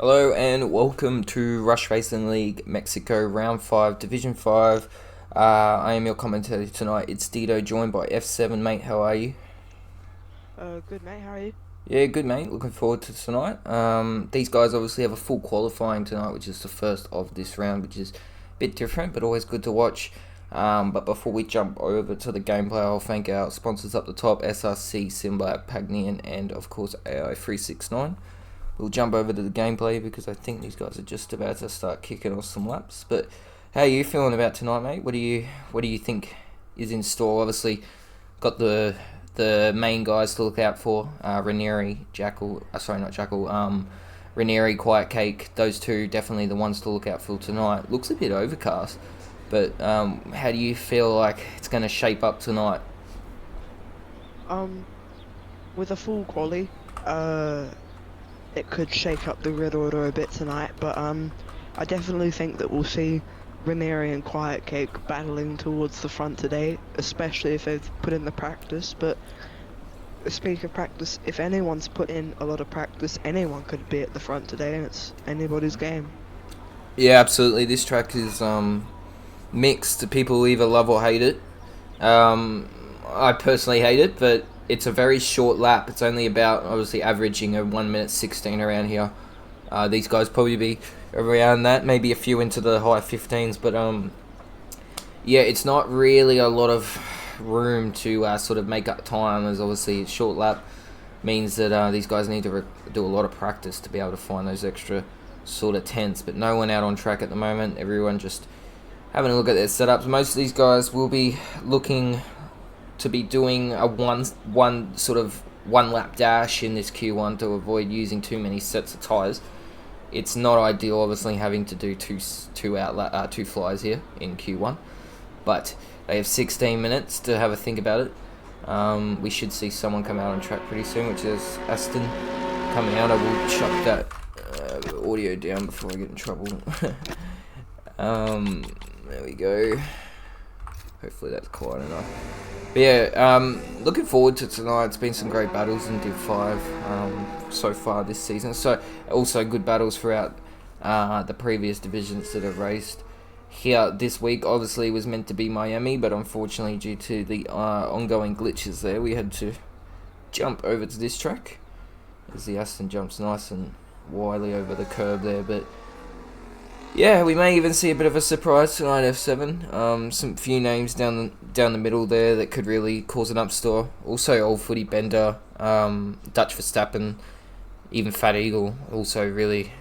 Hello and welcome to Rush Racing League Mexico Round 5 Division 5. I am your commentator tonight. It's Dito, joined by F7. Mate, how are you? Good mate, how are you? Yeah, good mate. Looking forward to tonight. These guys obviously have a full qualifying tonight, which is the first of this round, which is a bit different but always good to watch. But before we jump over to the gameplay, I'll thank our sponsors up the top: SRC, Simba, Pagnian, and of course AI369. We'll jump over to the gameplay because I think these guys are just about to start kicking off some laps. But how are you feeling about tonight, mate? What do you think is in store? Obviously, got the main guys to look out for: Ranieri, Jackal. Sorry, not Jackal. Ranieri, Quiet Cake. Those two definitely the ones to look out for tonight. Looks a bit overcast, but how do you feel like it's going to shape up tonight? Um, with a full quali, it could shake up the red order a bit tonight, but I definitely think that we'll see Ranieri and Quiet Cake battling towards the front today, especially if they've put in the practice. But speaking of practice, if anyone's put in a lot of practice, anyone could be at the front today, and it's anybody's game. Yeah, absolutely. This track is mixed. People either love or hate it. I personally hate it, but it's a very short lap. It's only about obviously averaging a 1 minute 16 around here. These guys probably be around that, maybe a few into the high 15s, but yeah, it's not really a lot of room to sort of make up time, as obviously a short lap means that these guys need to do a lot of practice to be able to find those extra sort of tenths. But no one out on track at the moment. Everyone just having a look at their setups. Most of these guys will be looking to be doing a one sort of one lap dash in this Q1 to avoid using too many sets of tyres. It's not ideal, obviously, having to do two flies here in Q1, but they have 16 minutes to have a think about it. We should see someone come out on track pretty soon, which is Aston coming out. I will chuck that audio down before I get in trouble. There we go. Hopefully that's quiet enough. But yeah, looking forward to tonight. It's been some great battles in Div 5 so far this season. So also good battles throughout the previous divisions that have raced. Here this week obviously was meant to be Miami, but unfortunately due to the ongoing glitches there, we had to jump over to this track. As the Aston jumps nice and wily over the curb there, but yeah, we may even see a bit of a surprise tonight, F7. Some few names down the middle there that could really cause an upstore. Also, Old Footy Bender, Dutch Verstappen, even Fat Eagle. Also, really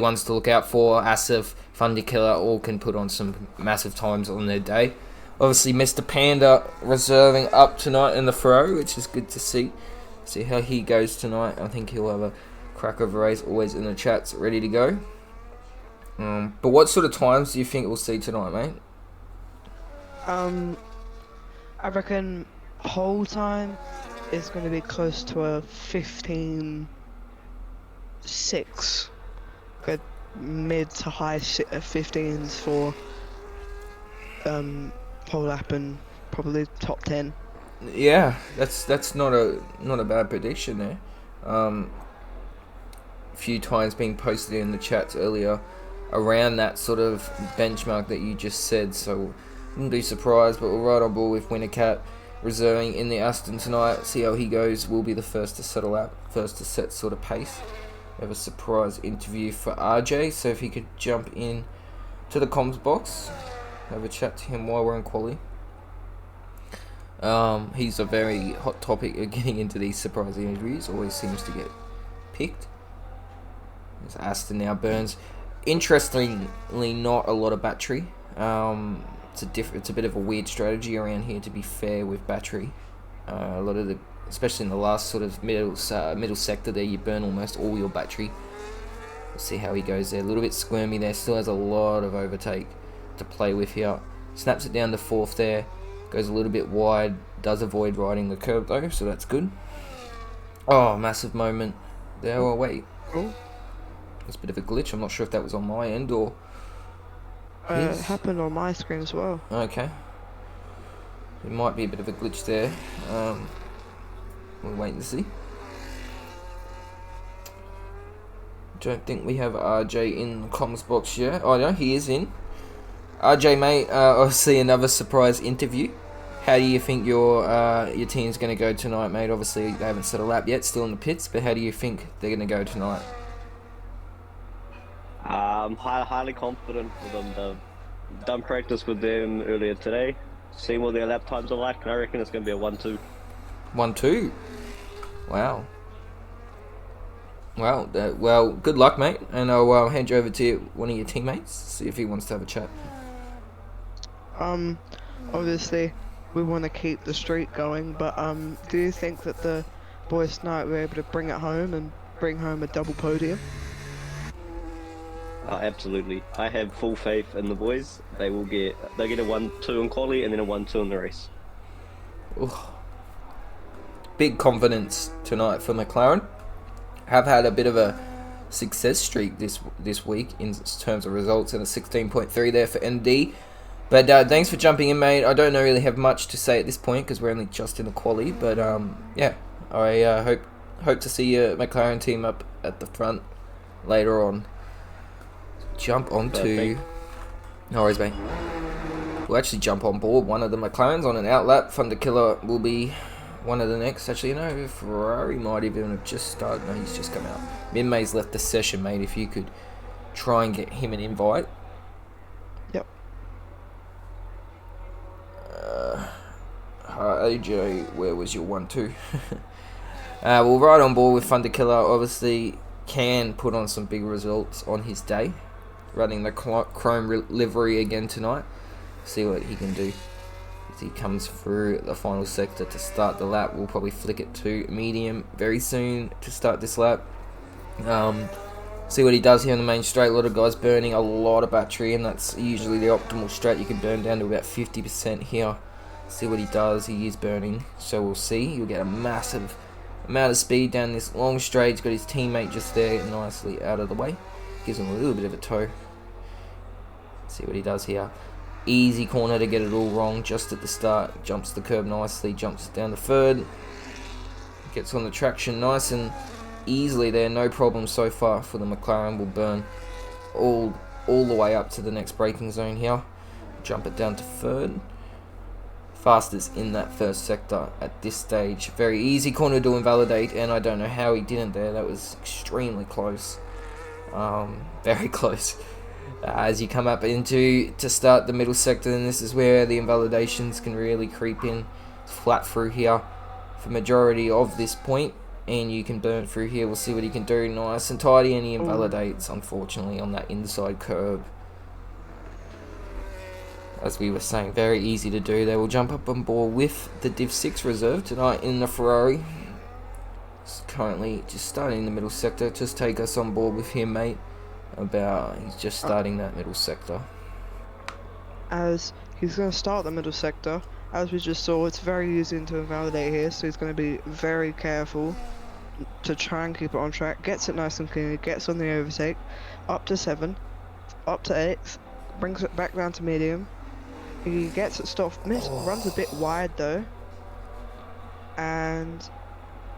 ones to look out for. Asif, Fundy Killer, all can put on some massive times on their day. Obviously, Mr. Panda reserving up tonight in the Ferrari, which is good to see. See how he goes tonight. I think he'll have a crack of a race. Always in the chats, ready to go. But what sort of times do you think we'll see tonight, mate? Um, I reckon whole time is going to be close to a 15.6. Good mid to high 15s for pole lap and probably top 10. Yeah, that's not a bad prediction there. A few times being posted in the chats earlier around that sort of benchmark that you just said, so wouldn't be surprised. But we're right on board with Wintercat reserving in the Aston tonight. See how he goes. Will be the first to settle out, first to set sort of pace. We have a surprise interview for RJ, so if he could jump in to the comms box, have a chat to him while we're in quali. He's a very hot topic of getting into these surprise interviews. Always seems to get picked. As Aston now burns. Interestingly, not a lot of battery. It's a bit of a weird strategy around here, to be fair, with battery. A lot of especially in the last sort of middle sector there, you burn almost all your battery. We'll see how he goes there. A little bit squirmy there. Still has a lot of overtake to play with here. Snaps it down to fourth there. Goes a little bit wide. Does avoid riding the curb though, so that's good. Oh, massive moment there. Oh, wait. Oh, It's a bit of a glitch. I'm not sure if that was on my end or it his. happened on my screen as well. Okay. It might be a bit of a glitch there. We'll wait and see. Don't think we have RJ in the comms box yet. Oh no, he is in. RJ, mate, obviously another surprise interview. How do you think your team's going to go tonight, mate? Obviously, they haven't set a lap yet, still in the pits, but how do you think they're going to go tonight? I'm highly confident with them. They've done practice with them earlier today, seen what their lap times are like, and I reckon it's going to be a 1-2. 1-2? Wow. Well, good luck, mate, and I'll hand you over to one of your teammates, see if he wants to have a chat. Obviously, we want to keep the streak going, but do you think that the boys tonight were able to bring it home and bring home a double podium? Absolutely. I have full faith in the boys. They'll get a 1-2 in quali and then a 1-2 in the race. Ooh. Big confidence tonight for McLaren. Have had a bit of a success streak this week in terms of results, and a 16.3 there for ND. But thanks for jumping in, mate. I don't really have much to say at this point because we're only just in the quali. But yeah, I hope to see your McLaren team up at the front later on. Jump onto. No worries, mate. We'll actually jump on board one of the McLarens on an outlap. Thunder Killer will be one of the next. Actually, no, Ferrari might even have just started. No, he's just come out. Min-May's left the session, mate. If you could try and get him an invite. Yep. AJ, where was your 1-2? We'll ride on board with Thunder Killer. Obviously, can put on some big results on his day. Running the chrome livery again tonight. See what he can do. As he comes through the final sector to start the lap, we'll probably flick it to medium very soon to start this lap. See what he does here on the main straight. A lot of guys burning a lot of battery, and that's usually the optimal straight. You can burn down to about 50% here. See what he does. He is burning, so we'll see. He'll get a massive amount of speed down this long straight. He's got his teammate just there nicely out of the way. Gives him a little bit of a tow. See what he does here. Easy corner to get it all wrong just at the start. Jumps the curb nicely, jumps down the third. Gets on the traction nice and easily there. No problem so far for the McLaren. Will burn all the way up to the next braking zone here. Jump it down to third. Fastest in that first sector at this stage. Very easy corner to invalidate, and I don't know how he didn't there. That was extremely close. Very close. As you come up to start the middle sector, and this is where the invalidations can really creep in. It's flat through here for majority of this point, and you can burn through here. We'll see what he can do. Nice and tidy, and he invalidates, unfortunately, on that inside curb. As we were saying, very easy to do. They will jump up on board with the Div 6 reserve tonight in the Ferrari. It's currently just starting in the middle sector. Just take us on board with him, mate. He's just starting that middle sector. As he's going to start the middle sector, as we just saw, it's very easy to invalidate here, so he's going to be very careful to try and keep it on track. Gets it nice and clean, gets on the overtake, up to 7, up to 8, brings it back down to medium. He gets it stopped, runs a bit wide though, and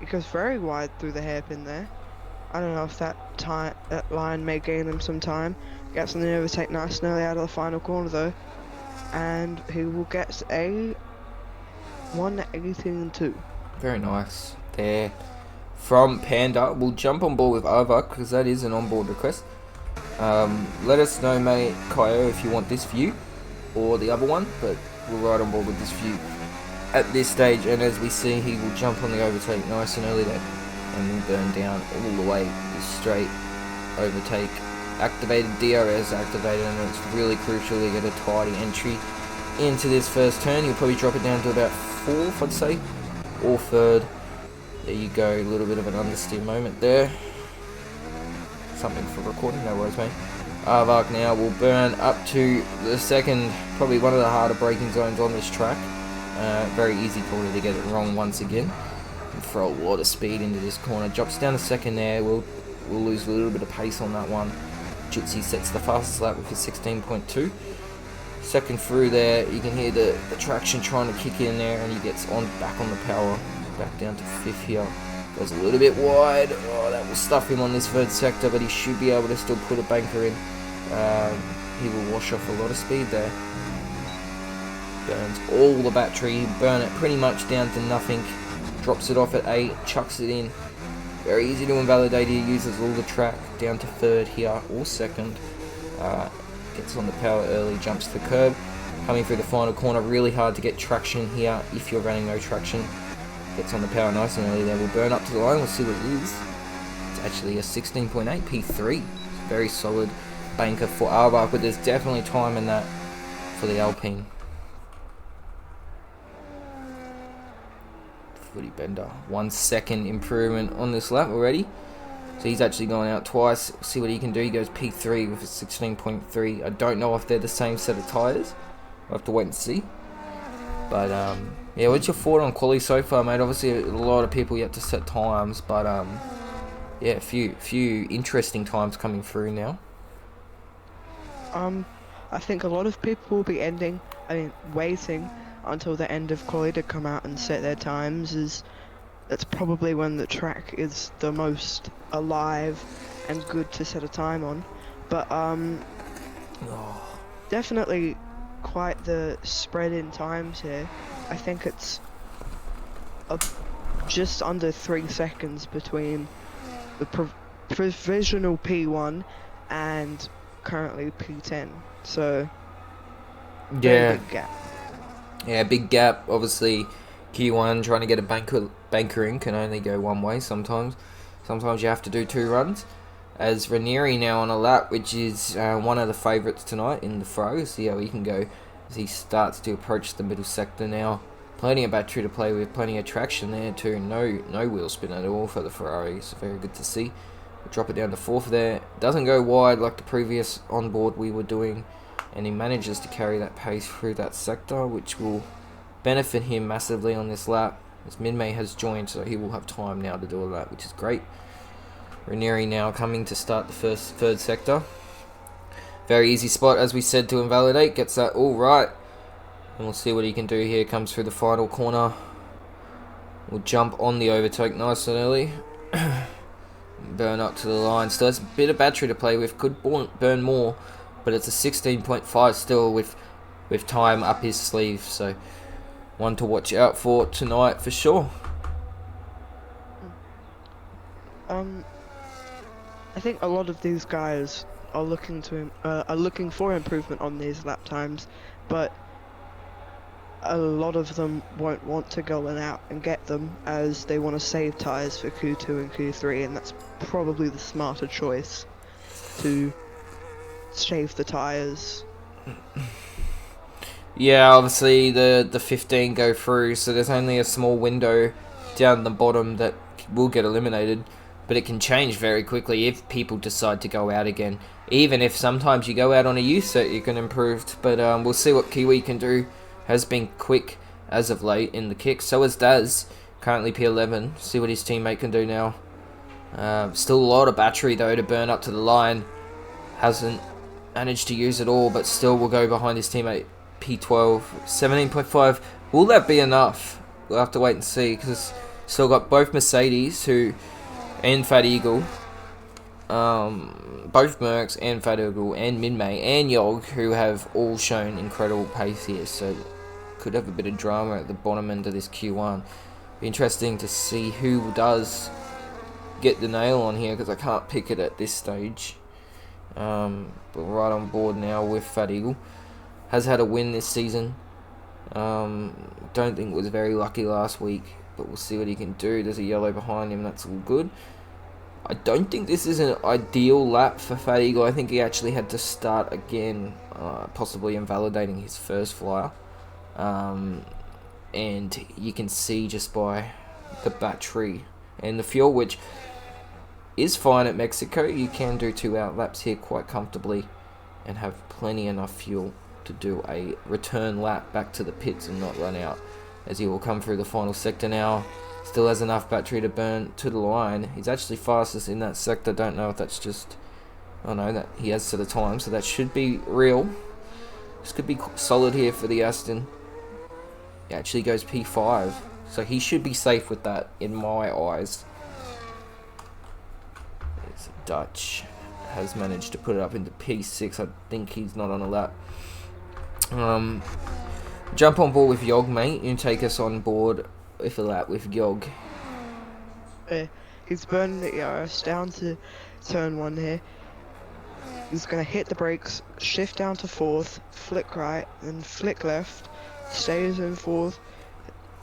he goes very wide through the hairpin there. I don't know if that line may gain him some time. Gets on the overtake nice and early out of the final corner though, and he will get a 1:18.2. Very nice there from Panda. We'll jump on board with Arvak because that is an onboard request. Let us know, mate, Kyo, if you want this view or the other one, but we'll ride on board with this view at this stage. And as we see, he will jump on the overtake nice and early there, and will burn down all the way this straight overtake. Activated, DRS activated, and it's really crucial to get a tidy entry into this first turn. You'll probably drop it down to about 4th, I'd say, or 3rd. There you go, a little bit of an understeer moment there. Something for recording, no worries, mate. Arvak now will burn up to the second, probably one of the harder braking zones on this track. Very easy corner to get it wrong once again. And throw a lot of speed into this corner. Drops down a second there. We'll lose a little bit of pace on that one. Jitsi sets the fastest lap with his 16.2. Second through there, you can hear the traction trying to kick in there, and he gets back on the power, back down to 5th here. Goes a little bit wide. Oh, that will stuff him on this third sector, but he should be able to still put a banker in. He will wash off a lot of speed there. Burns all the battery, burn it pretty much down to nothing. Drops it off at 8, chucks it in. Very easy to invalidate. He uses all the track down to third here or second. Gets on the power early, jumps the curb. Coming through the final corner, really hard to get traction here if you're running no traction. Gets on the power nice and early there. We'll burn up to the line. We'll see what it is. It's actually a 16.8 P3. Very solid banker for Arbach, but there's definitely time in that for the Alpine. Footy Bender. 1 second improvement on this lap already. So he's actually going out twice. See what he can do. He goes P3 with a 16.3. I don't know if they're the same set of tyres. We'll have to wait and see. But yeah, what's your thought on quali so far, mate? Obviously, a lot of people yet to set times, but yeah, a few interesting times coming through now. I think a lot of people will be waiting until the end of quali to come out and set their times, as that's probably when the track is the most alive and good to set a time on. But definitely quite the spread in times here. I think it's just under 3 seconds between the provisional P1 and currently P10. So yeah, big gap. Yeah, big gap. Obviously, Q1 trying to get a banker in can only go one way sometimes. Sometimes you have to do 2 runs. As Ranieri now on a lap, which is one of the favourites tonight in the Ferrari. See how he can go as he starts to approach the middle sector now. Plenty of battery to play with, plenty of traction there too. No wheel spin at all for the Ferrari, so very good to see. We'll drop it down to 4th there. Doesn't go wide like the previous onboard we were doing, and he manages to carry that pace through that sector, which will benefit him massively on this lap. As Minmay has joined, so he will have time now to do a lap, which is great. Ranieri now coming to start the third sector. Very easy spot, as we said, to invalidate. Gets that all right. And we'll see what he can do here. Comes through the final corner. We'll jump on the overtake nice and early. Burn up to the line. Still has a bit of battery to play with. Could burn more, but it's a 16.5 still with time up his sleeve. So one to watch out for tonight for sure. I think a lot of these guys are looking for improvement on these lap times, but a lot of them won't want to go out and get them, as they want to save tyres for Q2 and Q3, and that's probably the smarter choice, to shave the tyres. Yeah, obviously the 15 go through, so there's only a small window down the bottom that will get eliminated, but it can change very quickly if people decide to go out again. Even if sometimes you go out on a U set, you can improve, but we'll see what Kiwi can do. Has been quick as of late in the kick, so is Daz, currently P11. See what his teammate can do now. Still a lot of battery though to burn up to the line. Hasn't managed to use it all, but still will go behind his teammate P12. 17.5. Will that be enough? We'll have to wait and see, because still got both Mercedes and Fat Eagle, both Mercs and Fat Eagle and Minmay and Yog, who have all shown incredible pace here. So could have a bit of drama at the bottom end of this Q1. Be interesting to see who does get the nail on here, because I can't pick it at this stage. But right on board now with Fat Eagle. Has had a win this season. Don't think was very lucky last week, but we'll see what he can do. There's a yellow behind him, that's all good. I don't think this is an ideal lap for Fat Eagle. I think he actually had to start again, possibly invalidating his first flyer. And you can see just by the battery and the fuel, which is fine at Mexico. You can do 2 out laps here quite comfortably and have plenty enough fuel to do a return lap back to the pits and not run out, as he will come through the final sector now. Still has enough battery to burn to the line. He's actually fastest in that sector. Don't know if that's just, oh no, that he has set a time, so that should be real. This could be solid here for the Aston. He actually goes P5, so he should be safe with that in my eyes. Dutch has managed to put it up into P6. I think he's not on a lap. Jump on board with Yog, mate. You take us on board with a lap with Yog. He's burning the ERS down to turn 1 here. He's going to hit the brakes, shift down to 4th, flick right, then flick left, stays in 4th,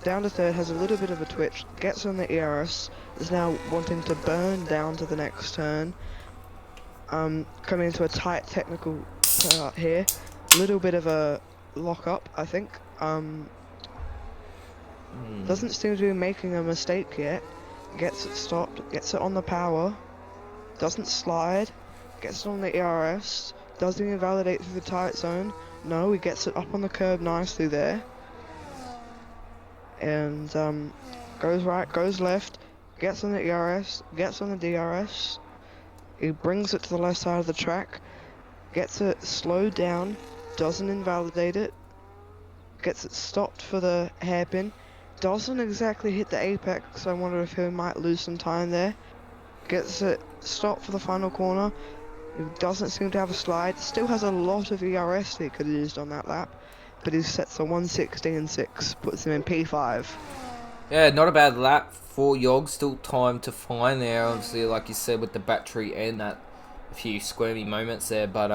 down to 3rd, has a little bit of a twitch, gets on the ERS, is now wanting to burn down to the next turn. Coming into a tight technical part here, little bit of a lock up, I think. Doesn't seem to be making a mistake yet. Gets it stopped, gets it on the power, doesn't slide, gets it on the ERS, doesn't invalidate through the tight zone. No, he gets it up on the curb nicely there. And goes right, goes left, gets on the ERS, gets on the DRS. He brings it to the left side of the track, gets it slowed down, doesn't invalidate it, gets it stopped for the hairpin. Doesn't exactly hit the apex, I wonder if he might lose some time there. Gets it stopped for the final corner. He doesn't seem to have a slide. Still has a lot of ERS that he could have used on that lap. But he sets a 1:16.6, puts him in P5. Yeah, not a bad lap for Yog. Still time to find there, obviously, like you said, with the battery and that a few squirmy moments there. But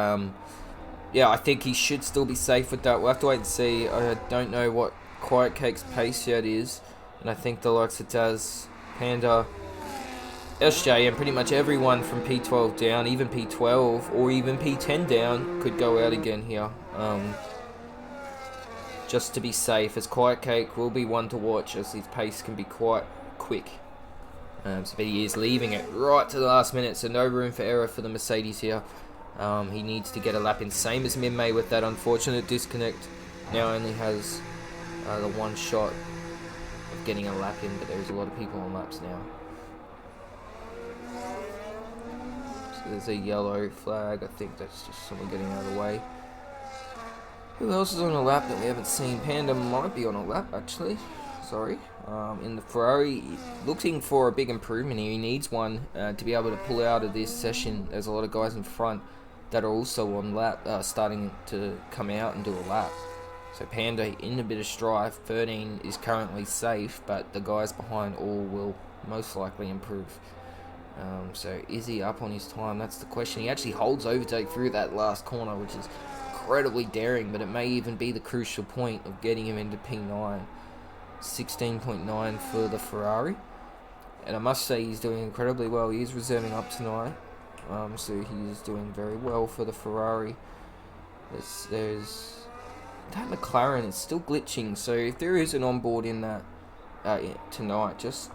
yeah, I think he should still be safe with that. We'll have to wait and see. I don't know what Quiet Cake's pace yet is, and I think the likes of Daz, Panda, SJ, and pretty much everyone from P12 down, even P12 or even P10 down, could go out again here. Just to be safe, as Quiet Cake will be one to watch, as his pace can be quite quick. So but he is leaving it right to the last minute, so no room for error for the Mercedes here. He needs to get a lap in, same as Min-May with that unfortunate disconnect. Now only has the one shot of getting a lap in, but there's a lot of people on laps now. So there's a yellow flag. I think that's just someone getting out of the way. Who else is on a lap that we haven't seen? Panda might be on a lap, actually. Sorry. In the Ferrari, looking for a big improvement here. He needs one to be able to pull out of this session. There's a lot of guys in front that are also on lap, starting to come out and do a lap. So Panda in a bit of strife. 13 is currently safe, but the guys behind all will most likely improve. So is he up on his time? That's the question. He actually holds overtake through that last corner, which is incredibly daring, but it may even be the crucial point of getting him into P9. 16.9 for the Ferrari, and I must say he's doing incredibly well. He is reserving up tonight, so he is doing very well for the Ferrari. There's that McLaren is still glitching, so if there is an onboard in that tonight, just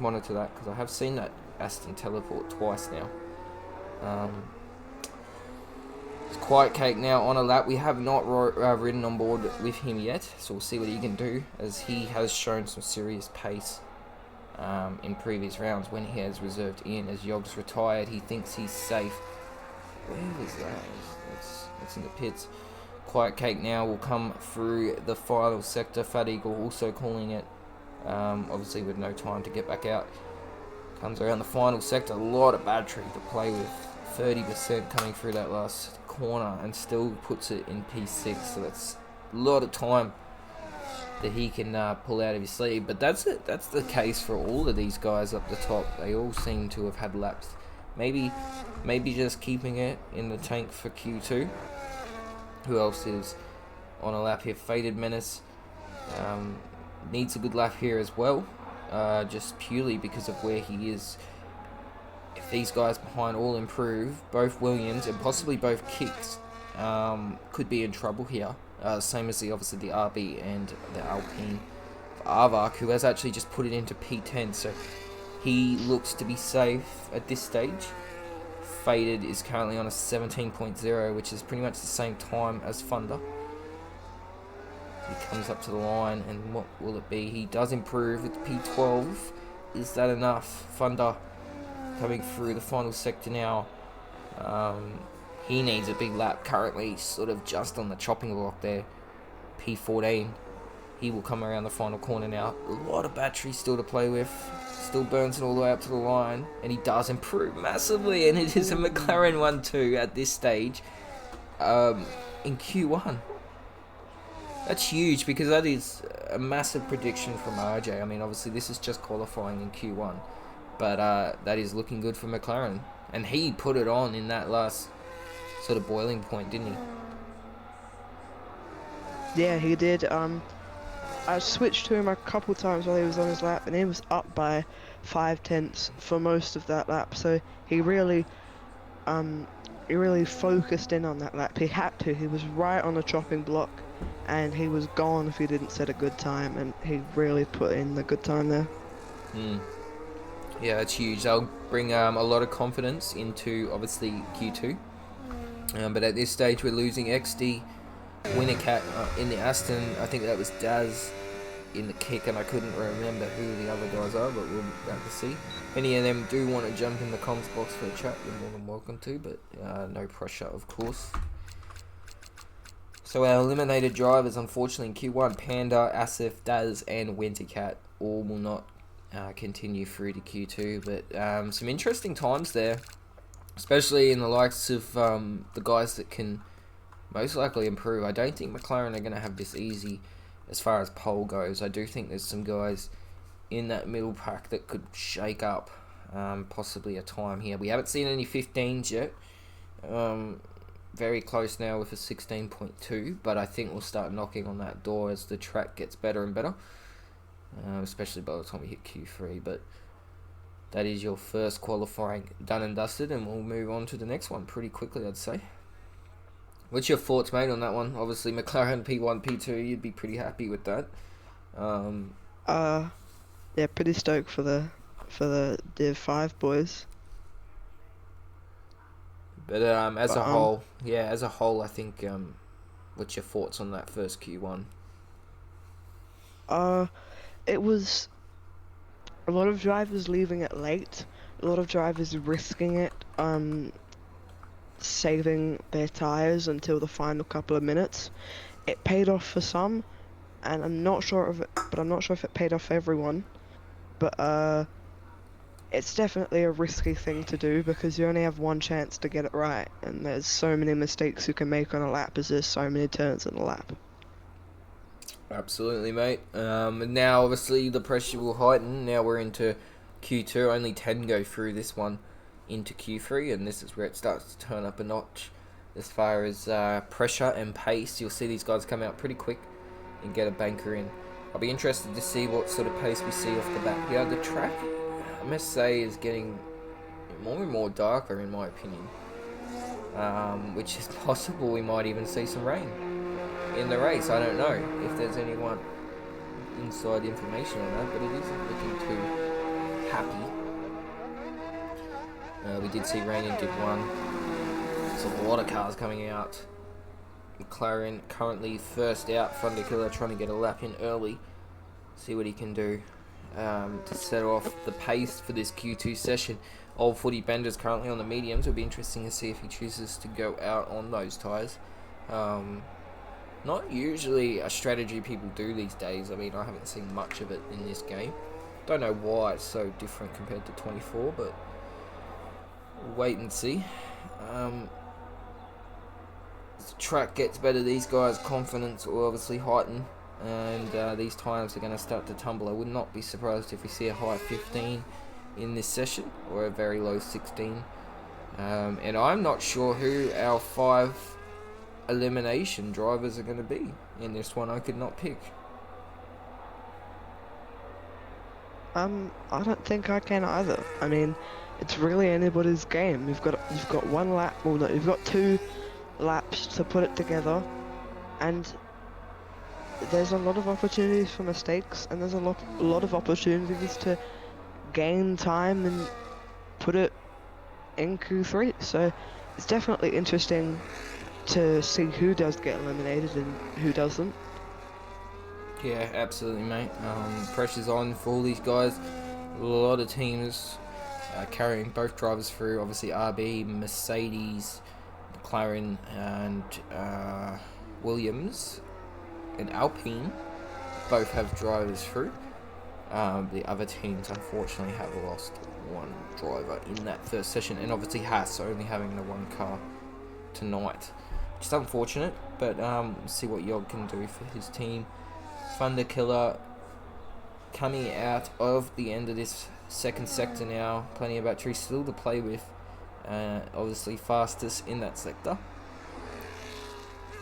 monitor that, because I have seen that Aston teleport twice now. It's Quiet Cake now on a lap. We have not ridden on board with him yet, so we'll see what he can do, as he has shown some serious pace in previous rounds when he has reserved in. As Yog's retired, he thinks he's safe. Where is that? That's in the pits. Quiet Cake now will come through the final sector. Fat Eagle also calling it, obviously with no time to get back out. Comes around the final sector. A lot of battery to play with. 30% coming through that last corner, and still puts it in P6, so that's a lot of time that he can pull out of his sleeve. But that's it. That's the case for all of these guys up the top. They all seem to have had laps. Maybe just keeping it in the tank for Q2. Who else is on a lap here? Faded Menace needs a good lap here as well, just purely because of where he is. If these guys behind all improve, both Williams and possibly both Kicks could be in trouble here. Same as obviously the RB and the Alpine of Arvark, who has actually just put it into P10, so he looks to be safe at this stage. Faded is currently on a 17.0, which is pretty much the same time as Thunder. He comes up to the line, and what will it be? He does improve with P12. Is that enough? Thunder coming through the final sector now. He needs a big lap, currently sort of just on the chopping block there. P14. He will come around the final corner now. A lot of battery still to play with. still burns it all the way up to the line, and he does improve massively, and it is a McLaren 1-2 at this stage in Q1. That's huge, because that is a massive prediction from RJ. I mean, obviously this is just qualifying in Q1, but that is looking good for McLaren, and he put it on in that last sort of boiling point, didn't he? Yeah, he did. I switched to him a couple times while he was on his lap, and he was up by 5/10 for most of that lap. So he really focused in on that lap. He had to. He was right on the chopping block, and he was gone if he didn't set a good time. And he really put in the good time there. Yeah, it's huge. They'll bring a lot of confidence into obviously Q2. But at this stage, we're losing XD, Wintercat in the Aston. I think that was Daz in the kick, and I couldn't remember who the other guys are, but we'll about to see. If any of them do want to jump in the comms box for a chat, you're more than welcome to, but no pressure, of course. So our eliminated drivers, unfortunately, in Q1, Panda, Asif, Daz, and Wintercat all will not continue through to Q2, but some interesting times there, especially in the likes of the guys that can most likely improve. I don't think McLaren are going to have this easy as far as pole goes. I do think there's some guys in that middle pack that could shake up possibly a time here. We haven't seen any 15s yet. Very close now with a 16.2, but I think we'll start knocking on that door as the track gets better and better, especially by the time we hit Q3. But that is your first qualifying done and dusted, and we'll move on to the next one pretty quickly, I'd say. What's your thoughts, mate, on that one? Obviously, McLaren P1, P2, you'd be pretty happy with that. Yeah, pretty stoked for the Div 5 boys. But as a whole, I think, what's your thoughts on that first Q1? It was a lot of drivers leaving it late, a lot of drivers risking it, saving their tyres until the final couple of minutes. It paid off for some, and I'm not sure if it paid off for everyone. But it's definitely a risky thing to do, because you only have one chance to get it right, and there's so many mistakes you can make on a lap as there's so many turns in a lap. Absolutely, mate. And now, obviously, the pressure will heighten. Now we're into Q2. Only 10 go through this one into Q3, and this is where it starts to turn up a notch as far as pressure and pace. You'll see these guys come out pretty quick and get a banker in. I'll be interested to see what sort of pace we see off the bat. Yeah, the track, I must say, is getting more and more darker, in my opinion, which is possible we might even see some rain in the race. I don't know if there's anyone inside information on that, but it isn't looking too happy. We did see rain in Div 1. There's a lot of cars coming out. McLaren currently first out. Thunderkiller trying to get a lap in early. See what he can do to set off the pace for this Q2 session. Old Footy Bender's currently on the mediums. It'll be interesting to see if he chooses to go out on those tyres. Not usually a strategy people do these days. I mean, I haven't seen much of it in this game. Don't know why it's so different compared to 24, but we'll wait and see. As the track gets better, these guys' confidence will obviously heighten, and these times are going to start to tumble. I would not be surprised if we see a high 15 in this session, or a very low 16. And I'm not sure who our 5 elimination drivers are going to be in this one. I could not pick. I don't think I can either. I mean, it's really anybody's game. You've got one lap, well no, you've got 2 laps to put it together, and there's a lot of opportunities for mistakes, and there's a lot of opportunities to gain time and put it in Q3. So it's definitely interesting to see who does get eliminated and who doesn't. Yeah, absolutely, mate. Pressure's on for all these guys. A lot of teams carrying both drivers through. Obviously, RB, Mercedes, McLaren, and Williams and Alpine both have drivers through. The other teams unfortunately have lost one driver in that first session, and obviously Haas only having the one car tonight, which is unfortunate, but see what Yog can do for his team. Thunder Killer coming out of the end of this second sector now, plenty of battery still to play with, obviously fastest in that sector.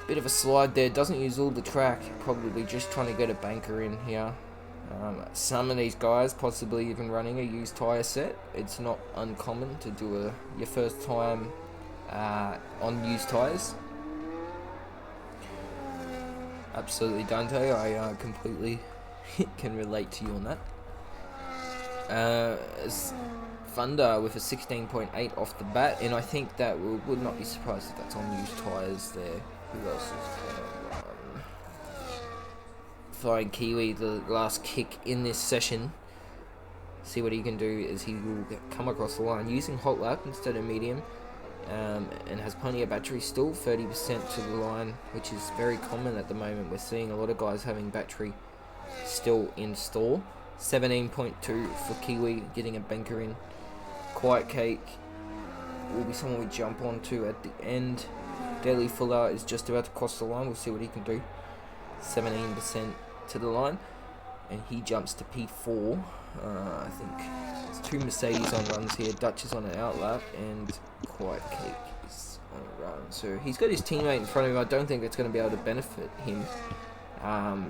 Bit of a slide there, doesn't use all the track, probably just trying to get a banker in here. Some of these guys possibly even running a used tyre set. It's not uncommon to do your first time on used tyres. Absolutely, Dante, I completely can relate to you on that. Thunder with a 16.8 off the bat, and I think that would not be surprised if that's on used tyres there. Who else is going to run? Flying Kiwi, the last kick in this session. See what he can do as he will come across the line using hot lap instead of medium, and has plenty of battery still, 30% to the line, which is very common at the moment. We're seeing a lot of guys having battery still in store. 17.2 for Kiwi, getting a banker in. Quiet Cake will be someone we jump onto at the end. Daily Fuller is just about to cross the line. We'll see what he can do. 17% to the line, and he jumps to P4. I think there's two Mercedes on runs here. Dutch is on an outlap, and Quiet Cake is on a run. So he's got his teammate in front of him. I don't think it's going to be able to benefit him,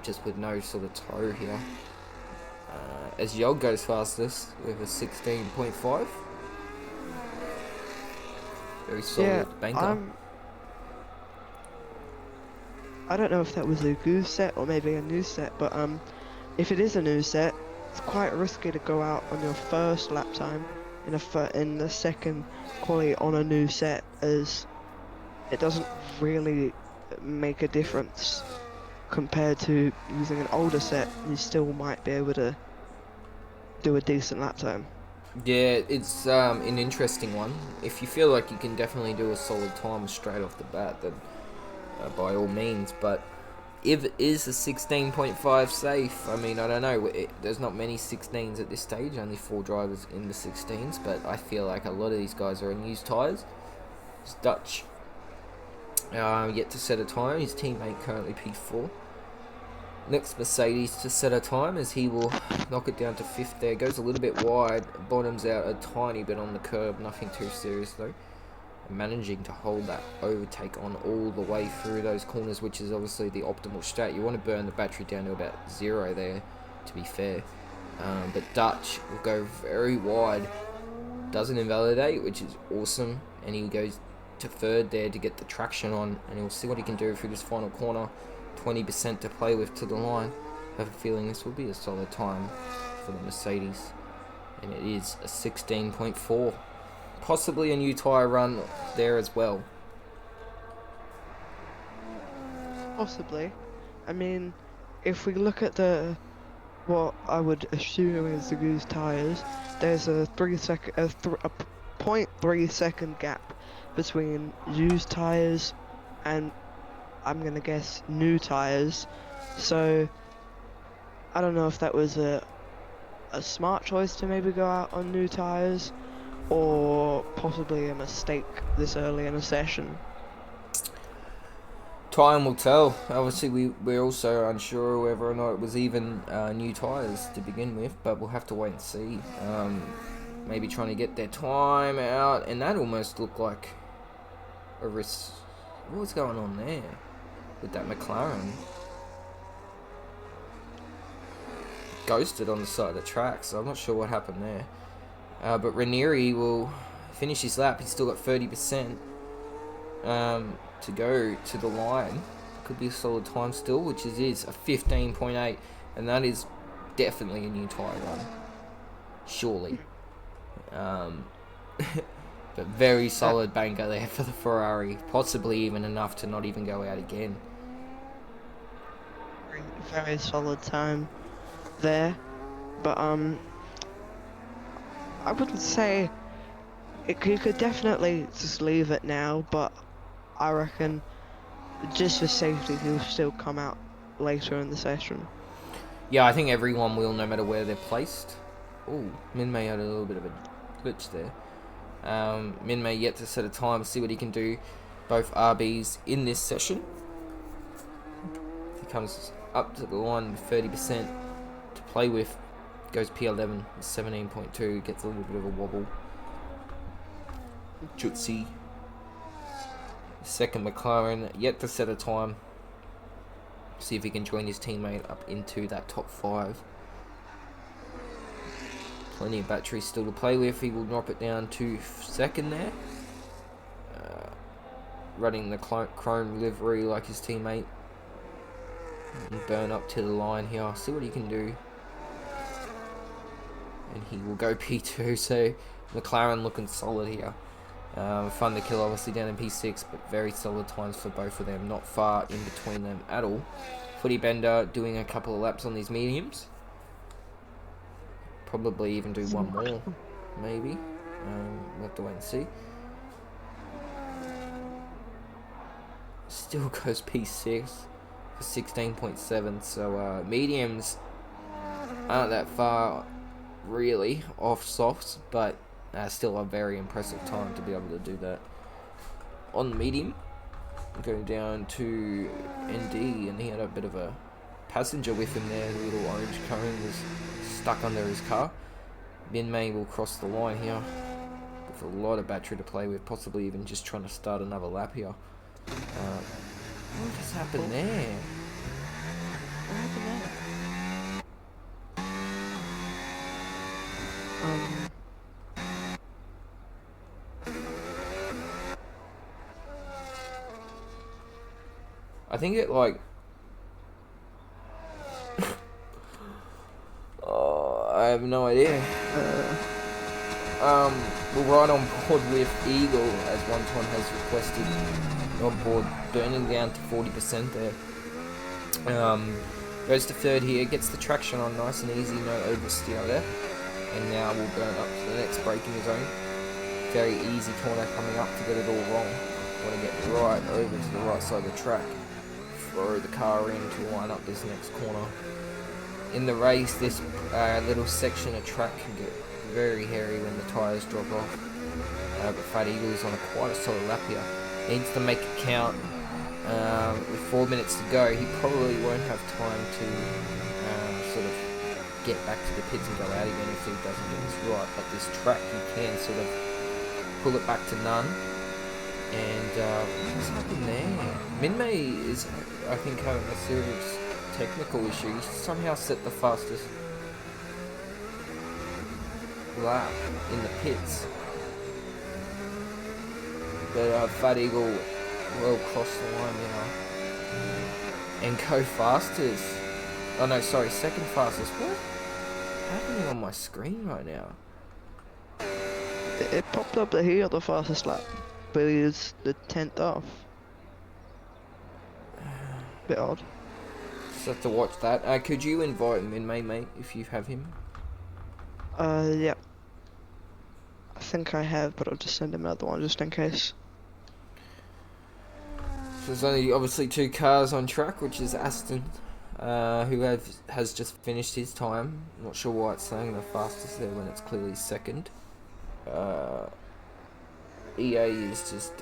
just with no sort of tow here. As Yog goes fastest with a 16.5. Very solid banker. I don't know if that was a goose set or maybe a new set, but if it is a new set, it's quite risky to go out on your first lap time in the second quali on a new set, as it doesn't really make a difference compared to using an older set. You still might be able to do a decent lap time. Yeah, it's an interesting one. If you feel like you can definitely do a solid time straight off the bat, then by all means. But if it is a 16.5 safe, I mean, I don't know. There's not many 16s at this stage, only 4 drivers in the 16s, but I feel like a lot of these guys are in used tyres. It's Dutch yet to set a time. His teammate currently P4. Next Mercedes to set a time, as he will knock it down to 5th there. Goes a little bit wide, bottoms out a tiny bit on the curb, nothing too serious though. Managing to hold that overtake on all the way through those corners, which is obviously the optimal strat. You want to burn the battery down to about 0 there, to be fair. But Dutch will go very wide, doesn't invalidate, which is awesome, and he goes to 3rd there to get the traction on, and he'll see what he can do through this final corner. 20% to play with to the line. I have a feeling this will be a solid time for the Mercedes, and it is a 16.4. Possibly a new tyre run there as well. Possibly. I mean, if we look at what I would assume is the used tyres, there's a 0.3 second gap between used tyres and, I'm gonna guess, new tyres. So I don't know if that was a smart choice to maybe go out on new tyres, or possibly a mistake this early in a session. Time will tell. Obviously, we're also unsure whether or not it was even new tyres to begin with, but we'll have to wait and see. Maybe trying to get their time out, and that almost looked like a risk. What was going on there with that McLaren? Ghosted on the side of the track, so I'm not sure what happened there. But Ranieri will finish his lap. He's still got 30% to go to the line. Could be a solid time still, which is a 15.8, and that is definitely a new tyre run. Surely. But very solid banker there for the Ferrari. Possibly even enough to not even go out again. Very solid time there. But I wouldn't say you could definitely just leave it now, but I reckon just for safety he'll still come out later in the session. Yeah, I think everyone will, no matter where they're placed. Oh, Minmay had a little bit of a glitch there. Minmay yet to set a time, see what he can do. Both RBs in this session. He comes up to the line with 30% to play with. Goes P11, 17.2, gets a little bit of a wobble. Jutsi. Second McLaren, yet to set a time. See if he can join his teammate up into that top 5. Plenty of battery still to play with. He will drop it down to second there. Running the chrome livery like his teammate. And burn up to the line here. See what he can do. And he will go P2. So McLaren looking solid here. Fun to kill obviously down in P6, but very solid times for both of them. Not far in between them at all. Footy Bender doing a couple of laps on these mediums. Probably even do one more, maybe. We'll have to wait and see. Still goes P6 for 16.7. So mediums aren't that far really off softs, but still a very impressive time to be able to do that. On the medium, going down to ND, and he had a bit of a passenger with him there. The little orange cone was stuck under his car. Minmay will cross the line here with a lot of battery to play with, possibly even just trying to start another lap here. What just happened there? What happened there? I think it like I have no idea. We'll ride on board with Eagle as one ton has requested on board, burning down to 40% there. Goes to third here, gets the traction on nice and easy, no oversteer there. And now we'll burn up to the next braking zone. Very easy corner coming up to get it all wrong. Want to get right over to the right side of the track. Throw the car in to line up this next corner. In the race, this little section of track can get very hairy when the tyres drop off. But Fat Eagle is on quite a solid lap here. Needs to make it count. With 4 minutes to go, he probably won't have time to sort of get back to the pits and go out again if he doesn't get this right. But this track, he can sort of pull it back to none. And what's happened there? Minmay is, I think, having a serious technical issue. He somehow set the fastest lap in the pits. But Fat Eagle will cross the line now. And go fastest. Oh no, sorry, second fastest. What's happening on my screen right now? It popped up that he got the fastest lap, but he is the 10th off. Bit odd. Just have to watch that. Could you invite Minmay, mate, if you have him? Yeah. I think I have, but I'll just send him another one just in case. There's only obviously 2 cars on track, which is Aston, who has just finished his time. Not sure why it's saying the fastest there when it's clearly second. EA is just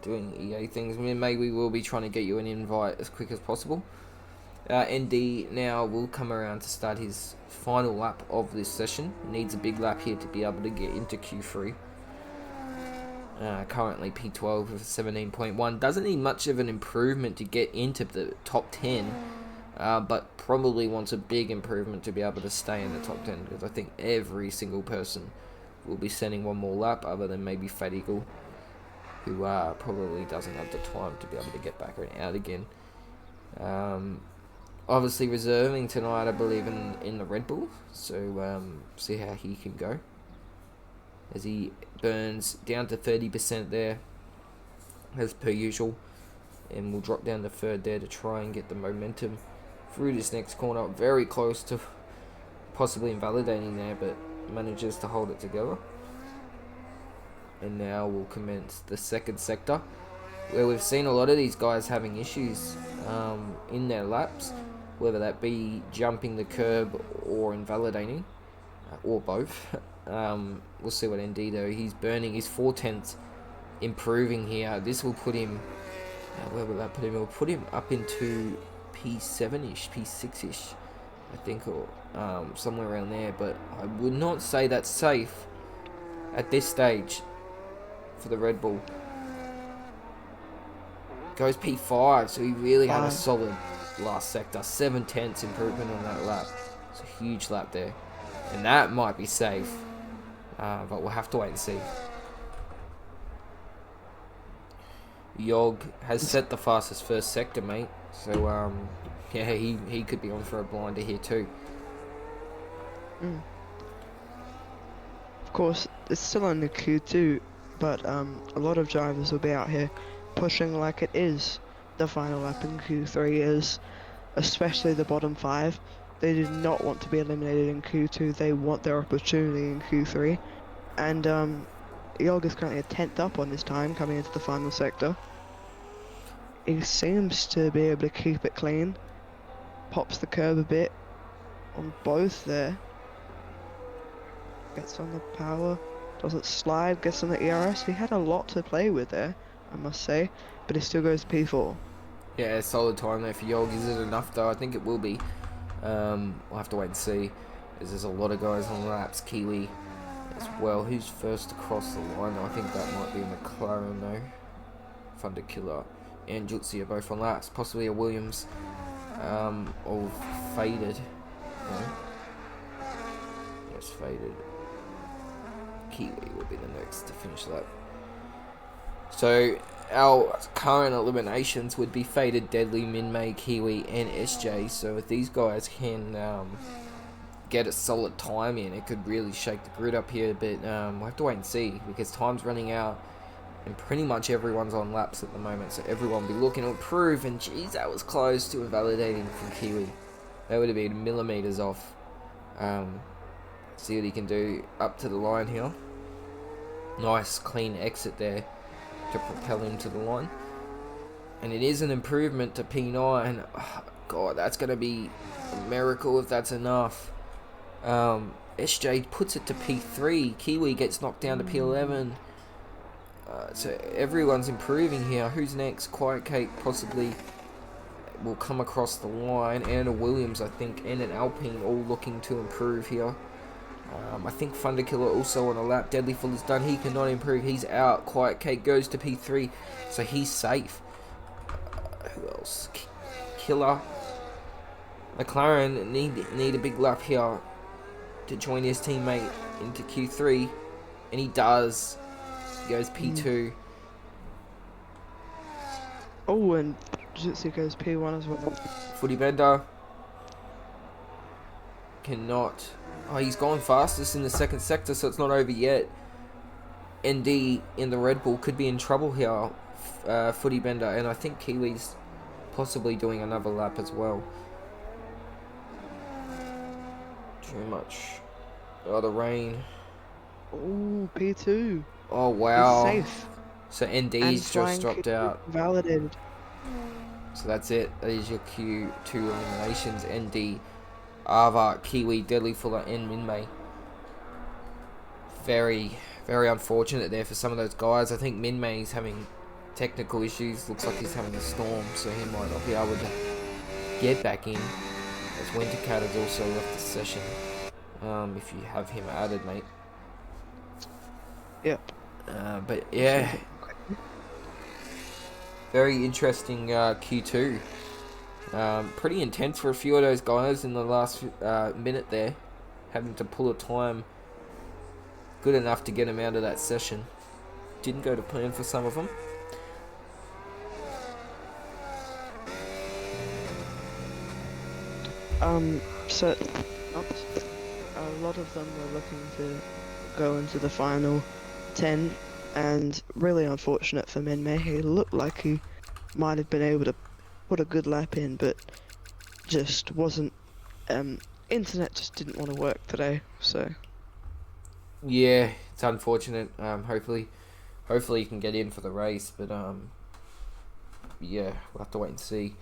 doing EA things. Maybe we will be trying to get you an invite as quick as possible. ND now will come around to start his final lap of this session. Needs a big lap here to be able to get into Q3. Currently P12 with 17.1. Doesn't need much of an improvement to get into the top 10, but probably wants a big improvement to be able to stay in the top 10, because I think every single person will be sending one more lap, other than maybe Fat Eagle, who probably doesn't have the time to be able to get back and out again. Obviously reserving tonight, I believe, in the Red Bull, so see how he can go. As he burns down to 30% there, as per usual, and we'll drop down to third there to try and get the momentum through this next corner. Very close to possibly invalidating there, but manages to hold it together. And now we'll commence the second sector, where we've seen a lot of these guys having issues in their laps. whether that be jumping the curb or invalidating, or both. We'll see what ND though. He's burning. He's 4/10 improving here. This will put him. Where will that put him? It will put him up into P7-ish, P6-ish, I think, or somewhere around there. But I would not say that's safe at this stage for the Red Bull. Goes P5, so he really had a solid last sector. 7/10 improvement on that lap. It's a huge lap there. And that might be safe. But we'll have to wait and see. Yog has set the fastest first sector, mate. So, yeah, he could be on for a blinder here too. Of course, it's still only Q2, but a lot of drivers will be out here pushing like it is the final lap in Q3 is, especially the bottom 5. They do not want to be eliminated in Q2. They want their opportunity in Q3. And Yog is currently a 10th up on his time coming into the final sector. He seems to be able to keep it clean. Pops the curb a bit on both there. Gets on the power. Doesn't slide. Gets on the ERS. He had a lot to play with there, I must say. But he still goes P4. Yeah, solid time there for Yog. Is it enough though? I think it will be. We'll have to wait and see. There's a lot of guys on laps. Kiwi as well. Who's first across the line? I think that might be a McLaren though. Thunder Killer and Jutsi are both on laps. Possibly a Williams. All faded. No. Yes, faded. Kiwi will be the next to finish lap. So our current eliminations would be Faded, Deadly, Minmay, Kiwi, and SJ. So if these guys can get a solid time in, it could really shake the grid up here. But we'll have to wait and see because time's running out, and pretty much everyone's on laps at the moment. So everyone will be looking to improve. And geez, that was close to invalidating from Kiwi. That would have been millimeters off. See what he can do up to the line here. Nice clean exit there to propel him to the line, and it is an improvement to P9. Oh, God, that's going to be a miracle if that's enough. SJ puts it to P3. Kiwi gets knocked down to P11. So everyone's improving here. Who's next? Quiet Cake possibly will come across the line, and a Williams, I think, and an Alpine all looking to improve here. I think Thunder Killer also on a lap. Deadly Full is done. He cannot improve. He's out. Quiet Cake goes to P3. So he's safe. Who else? Killer. McLaren need a big lap here to join his teammate into Q3. And he does. He goes P2. Oh, and Jutsu goes P1 as well. Footy Bender. Cannot. Oh, he's gone fastest in the second sector, so it's not over yet. ND in the Red Bull could be in trouble here, Footy Bender, and I think Kiwi's possibly doing another lap as well. Too much. Oh, the rain. Oh, P2. Oh, wow. He's safe. So ND's just dropped out. Validated. So that's it. That is your Q2 eliminations. ND, Ava, Kiwi, Deadly Fuller, and Minmay. Very, very unfortunate there for some of those guys. I think Minmay's having technical issues. Looks like he's having a storm, so he might not be able to get back in. As Wintercat has also left the session. If you have him added, mate. Yep. But yeah, very interesting Q2. Pretty intense for a few of those guys in the last minute there, having to pull a time good enough to get them out of that session. Didn't go to plan for some of them. So a lot of them were looking to go into the final 10, and really unfortunate for Minmay. He looked like he might have been able to put a good lap in, but just wasn't. Internet just didn't want to work today, so. Yeah, it's unfortunate. Hopefully you can get in for the race, but yeah, we'll have to wait and see.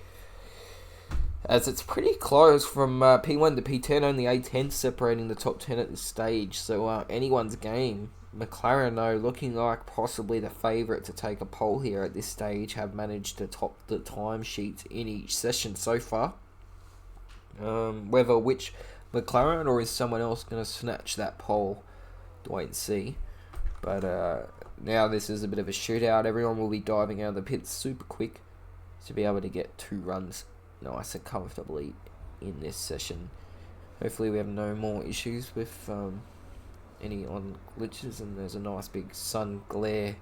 as it's pretty close from P1 to P10, only A10 separating the top 10 at this stage, so anyone's game. McLaren, though, looking like possibly the favourite to take a pole here at this stage, have managed to top the timesheets in each session so far. Whether which McLaren or is someone else going to snatch that pole, wait and see. But now this is a bit of a shootout. Everyone will be diving out of the pits super quick to be able to get 2 runs nice and comfortably in this session. Hopefully we have no more issues with any on glitches, and there's a nice big sun glare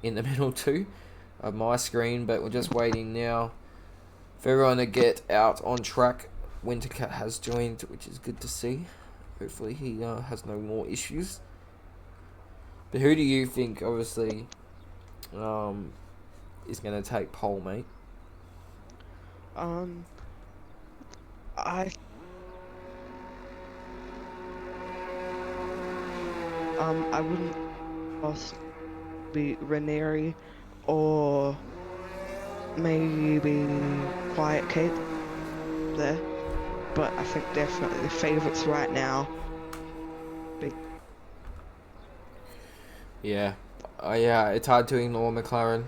in the middle too of my screen, but we're just waiting now for everyone to get out on track. Wintercat has joined, which is good to see. Hopefully he has no more issues. But who do you think, obviously, is going to take pole, mate? I wouldn't possibly Ranieri or maybe Quiet Kate there, but I think definitely the favourites right now. Yeah, it's hard to ignore McLaren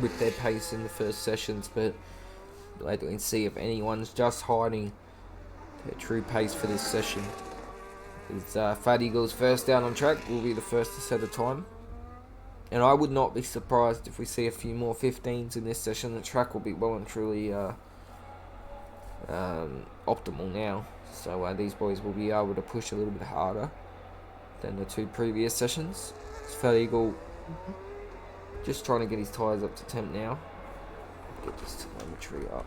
with their pace in the first sessions, but wait and see if anyone's just hiding their true pace for this session. As Fat Eagles first down on track will be the first to set a time, and I would not be surprised if we see a few more 15s in this session. The track will be well and truly optimal now, so these boys will be able to push a little bit harder than the 2 previous sessions. It's Fat Eagle just trying to get his tyres up to temp now. Get this telemetry up.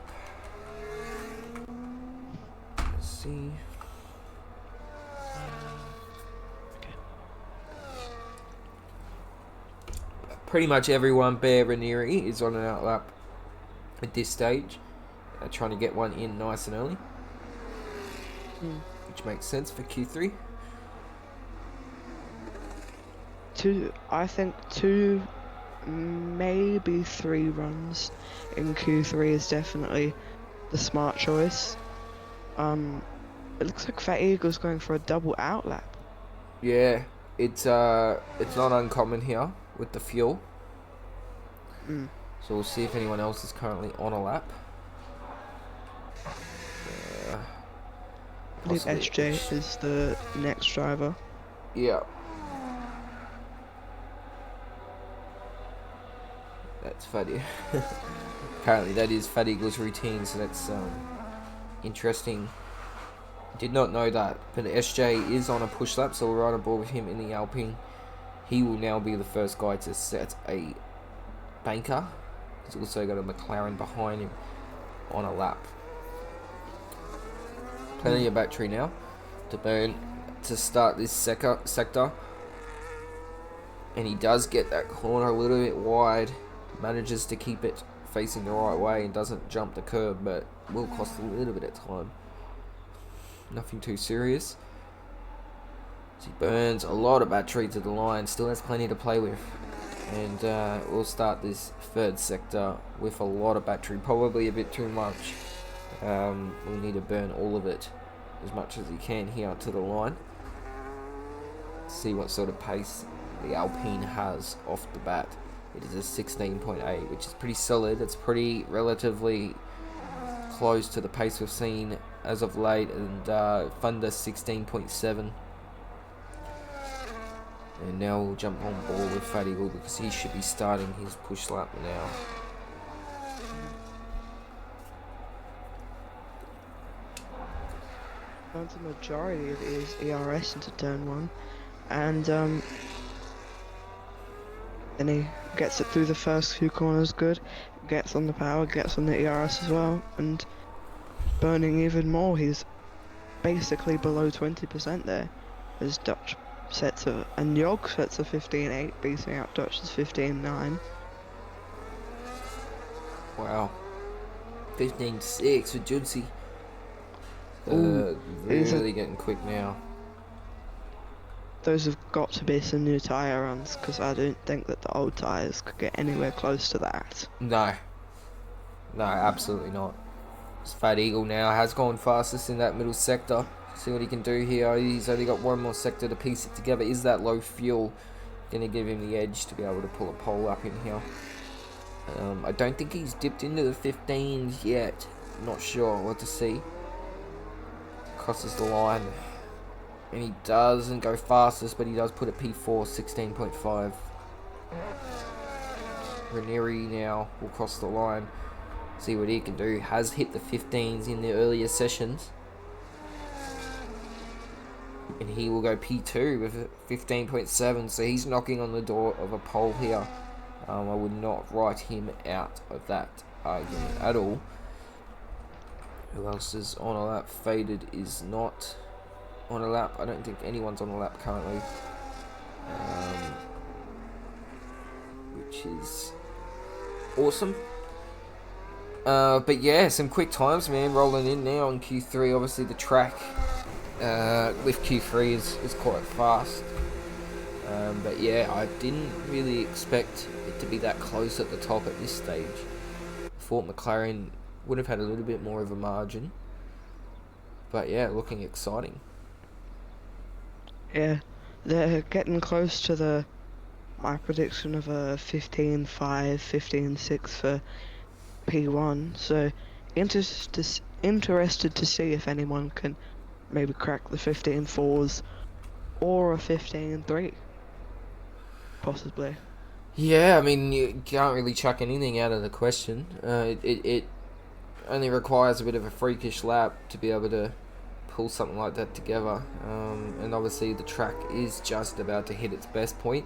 Let's see. Pretty much everyone, bare Ranieri, is on an outlap at this stage. Trying to get one in nice and early. Which makes sense for Q3. I think 2, maybe 3 runs in Q3 is definitely the smart choice. It looks like Fat Eagle's going for a double outlap. Yeah, it's not uncommon here with the fuel. So we'll see if anyone else is currently on a lap. I believe SJ is the next driver. Yeah. That's Fatty. Apparently that is Fat Eagle's routine, so that's interesting. Did not know that, but SJ is on a push lap, so we're right aboard with him in the Alpine. He will now be the first guy to set a banker. He's also got a McLaren behind him on a lap. Plenty of battery now to burn to start this sector. And he does get that corner a little bit wide. Manages to keep it facing the right way and doesn't jump the curb, but will cost a little bit of time. Nothing too serious. He burns a lot of battery to the line, still has plenty to play with. And we'll start this 3rd sector with a lot of battery, probably a bit too much. We'll need to burn all of it as much as he can here to the line. See what sort of pace the Alpine has off the bat. It is a 16.8, which is pretty solid. It's pretty relatively close to the pace we've seen as of late, and Thunder 16.7. And now we'll jump on board with Fat Eagle because he should be starting his push lap now. Found the majority of his ERS into turn 1, and then he gets it through the first 2 corners good, gets on the power, gets on the ERS as well, and burning even more. He's basically below 20% there. His Dutch sets a, and Yog sets a 15.8, beating out Dutch's 15.9. Wow. 15.6 for Judsey. Really getting quick now. Those have got to be some new tyre runs, because I don't think that the old tyres could get anywhere close to that. No, absolutely not. Fat Eagle now has gone fastest in that middle sector. See what he can do here. He's only got one more sector to piece it together. Is that low fuel going to give him the edge to be able to pull a pole up in here? I don't think he's dipped into the 15s yet. Not sure what to see. Crosses the line. And he doesn't go fastest, but he does put a P4, 16.5. Ranieri now will cross the line. See what he can do. Has hit the 15s in the earlier sessions. And he will go P2 with 15.7. So he's knocking on the door of a pole here. I would not write him out of that argument at all. Who else is on a lap? Faded is not on a lap. I don't think anyone's on a lap currently. Which is awesome. But yeah, some quick times, man, rolling in now on Q3. Obviously the track with Q3 is quite fast. But yeah, I didn't really expect it to be that close at the top at this stage. I thought McLaren would have had a little bit more of a margin. But yeah, looking exciting. Yeah, they're getting close to my prediction of a 15.5, 15.6 for P1. So interested to see if anyone can maybe crack the 15.4s or a 15.3, possibly. Yeah, I mean, you can't really chuck anything out of the question. It only requires a bit of a freakish lap to be able to pull something like that together. And obviously the track is just about to hit its best point.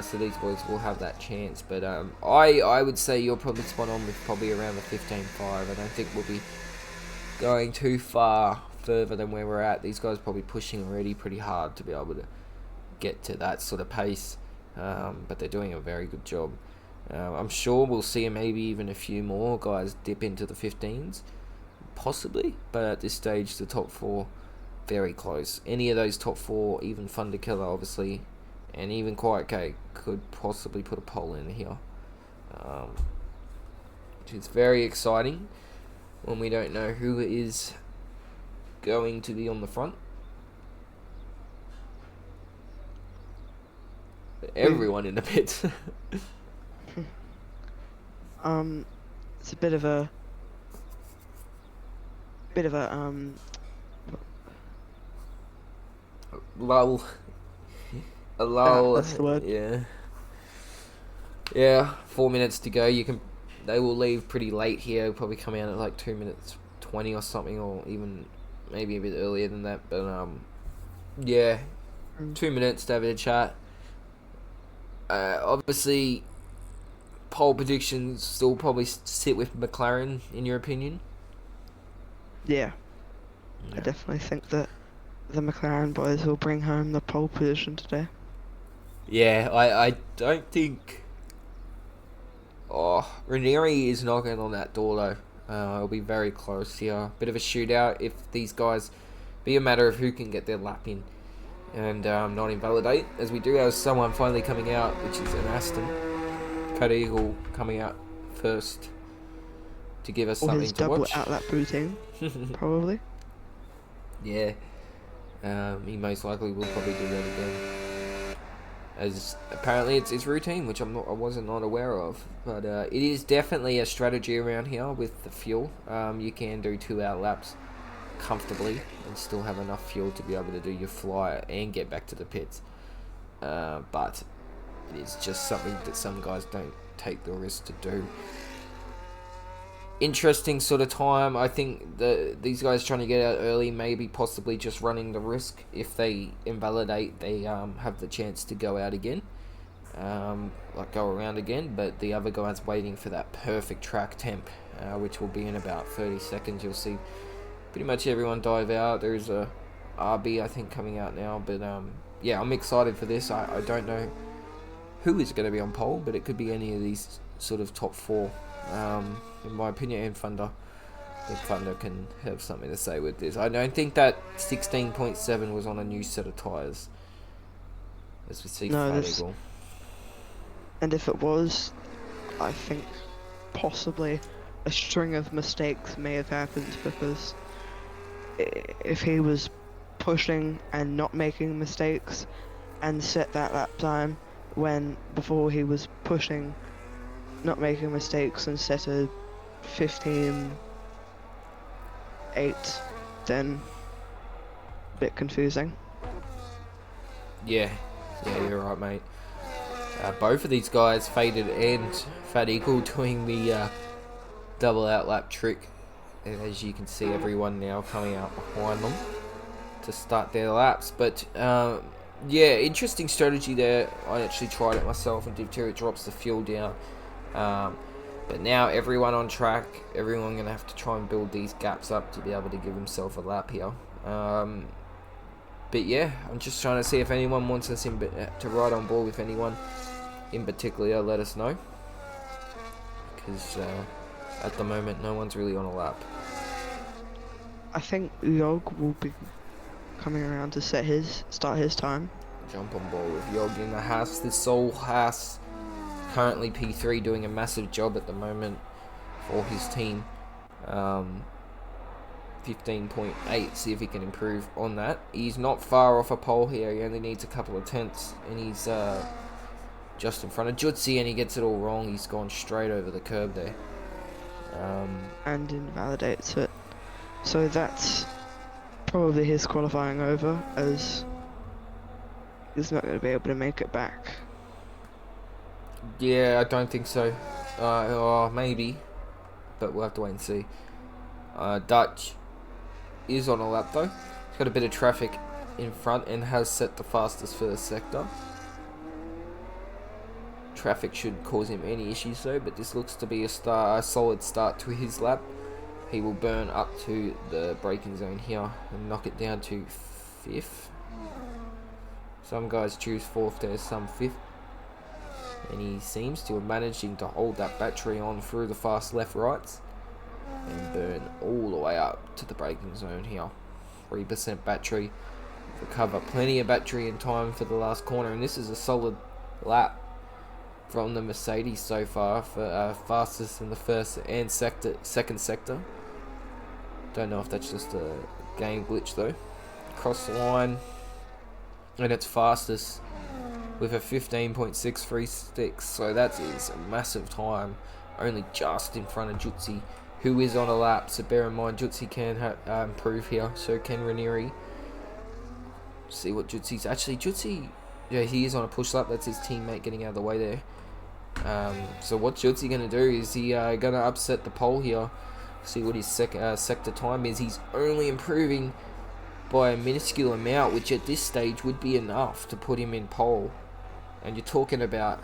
So these boys will have that chance. But I would say you're probably spot on with probably around the 15.5. I don't think we'll be going too far further than where we're at. These guys are probably pushing already pretty hard to be able to get to that sort of pace. But they're doing a very good job. I'm sure we'll see maybe even a few more guys dip into the 15s. Possibly. But at this stage, the top four, very close. Any of those top four, even Thunder Killer, obviously, and even Quiet K, could possibly put a pole in here. Which is very exciting when we don't know who is going to be on the front. Everyone in the pits. It's a bit of a lull. A lull. that's the word. Yeah. 4 minutes to go. They will leave pretty late here. Probably come out at like 2 minutes 20 or something, or even maybe a bit earlier than that. But yeah, 2 minutes to have a chat. Obviously, pole predictions still probably sit with McLaren, in your opinion? Yeah. I definitely think that the McLaren boys will bring home the pole position today. Yeah, I don't think... Ranieri is knocking on that door though. It'll be very close here. Bit of a shootout if these guys... Be a matter of who can get their lap in and not invalidate, as we do have someone finally coming out, which is an Aston. Fat Eagle coming out first to give us something to watch. Or his double outlap routine, probably. Yeah, he most likely will probably do that again, as apparently it's his routine, which I wasn't not aware of. But it is definitely a strategy around here with the fuel. You can do 2 outlaps comfortably and still have enough fuel to be able to do your fly and get back to the pits. But it is just something that some guys don't take the risk to do. Interesting sort of time. I think these guys trying to get out early, maybe possibly just running the risk. If they invalidate, they have the chance to go out again, like go around again. But the other guys waiting for that perfect track temp, which will be in about 30 seconds. You'll see pretty much everyone dive out. There's a RB, I think, coming out now. But yeah, I'm excited for this. I don't know who is going to be on pole, but it could be any of these sort of top 4. In my opinion, and Thunder. I think Thunder can have something to say with this. I don't think that 16.7 was on a new set of tyres, as we see Fat Eagle. And if it was, I think possibly a string of mistakes may have happened, because if he was pushing and not making mistakes and set that lap time when before he was pushing, not making mistakes, and set a 15.8, then a bit confusing. Yeah, you're right, mate. Both of these guys, Faded and Fat Eagle, doing the double out lap trick. And as you can see, everyone now coming out behind them to start their laps. But yeah, interesting strategy there. I actually tried it myself, and Diphtheria drops the fuel down. But now everyone on track, everyone going to have to try and build these gaps up to be able to give himself a lap here. But yeah, I'm just trying to see if anyone wants us to ride on board with anyone in particular. Let us know, because at the moment no one's really on a lap. I think Yog will be coming around to start his time. Jump on board with Yog in the Haas. This Soul Haas, currently P3, doing a massive job at the moment for his team. 15.8, see if he can improve on that. He's not far off a pole here, he only needs a couple of tenths, and he's just in front of Jutsi, and he gets it all wrong. He's gone straight over the curb there. And invalidates it. So that's probably his qualifying over, as he's not going to be able to make it back. Yeah, I don't think so. Or maybe, but we'll have to wait and see. Dutch is on a lap though. He's got a bit of traffic in front and has set the fastest for the sector. Traffic shouldn't cause him any issues though, but this looks to be a solid start to his lap. He will burn up to the braking zone here and knock it down to 5th. Some guys choose 4th, there's some 5th. And he seems to have managed to hold that battery on through the fast left-rights and burn all the way up to the braking zone here. 3% battery. Recover plenty of battery in time for the last corner, and this is a solid lap from the Mercedes so far for fastest in the first and second sector. Don't know if that's just a game glitch though. Across the line, and it's fastest with a 15.636, so that is a massive time, only just in front of Jutsi, who is on a lap. So bear in mind, Jutsi can improve here, so can Ranieri. See what Jutsi's Jutsi, yeah, he is on a push lap. That's his teammate getting out of the way there. So what Jutsi gonna do is he gonna upset the pole here. See what his sector time is. He's only improving by a minuscule amount, which at this stage would be enough to put him in pole. And you're talking about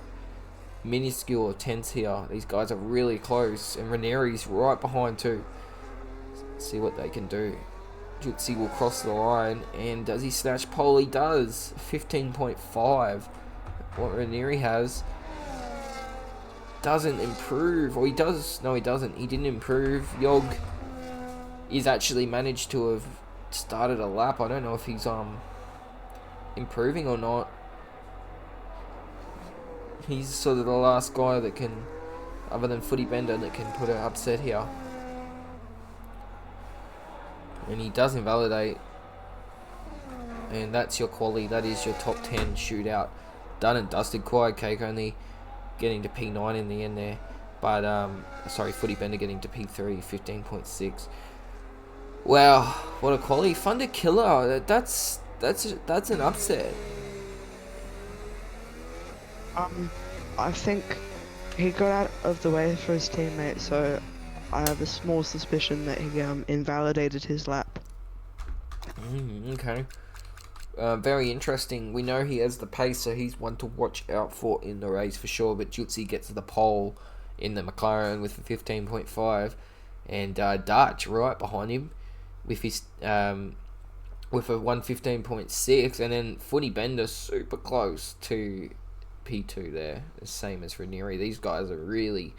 minuscule tenths here. These guys are really close, and Ranieri's right behind too. See what they can do. Jutsi will cross the line, and does he snatch pole? He does. 15.5. What Ranieri has doesn't improve, or he does. No, he doesn't. He didn't improve. Yog is actually managed to have started a lap. I don't know if he's improving or not. He's sort of the last guy that can, other than Footy Bender, that can put an upset here. And he does invalidate. And that's your quali. That is your top 10 shootout. Done and dusted. Quiet Cake only getting to P9 in the end there. But, sorry, Footy Bender getting to P3, 15.6. Wow, what a quali. Thunder Killer. That's an upset. I think he got out of the way for his teammate, so I have a small suspicion that he invalidated his lap. Okay. Very interesting. We know he has the pace, so he's one to watch out for in the race for sure. But Jutsi gets the pole in the McLaren with a 15.5, and Dutch right behind him with his with a 115.6, and then Footy Bender super close to P2 there, the same as Ranieri. These guys are really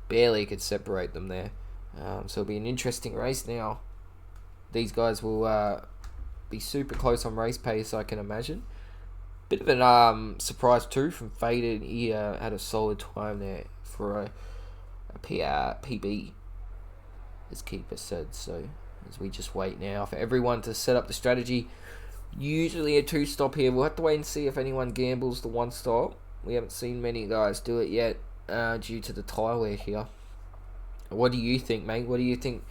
barely could separate them there. So it'll be an interesting race now. These guys will be super close on race pace, I can imagine. Bit of a surprise too from Faded. He had a solid time there for a PB. as Keeper said. So as we just wait now for everyone to set up the strategy. Usually a 2-stop here. We'll have to wait and see if anyone gambles the 1-stop. We haven't seen many guys do it yet due to the tyre wear here. What do you think, mate? What do you think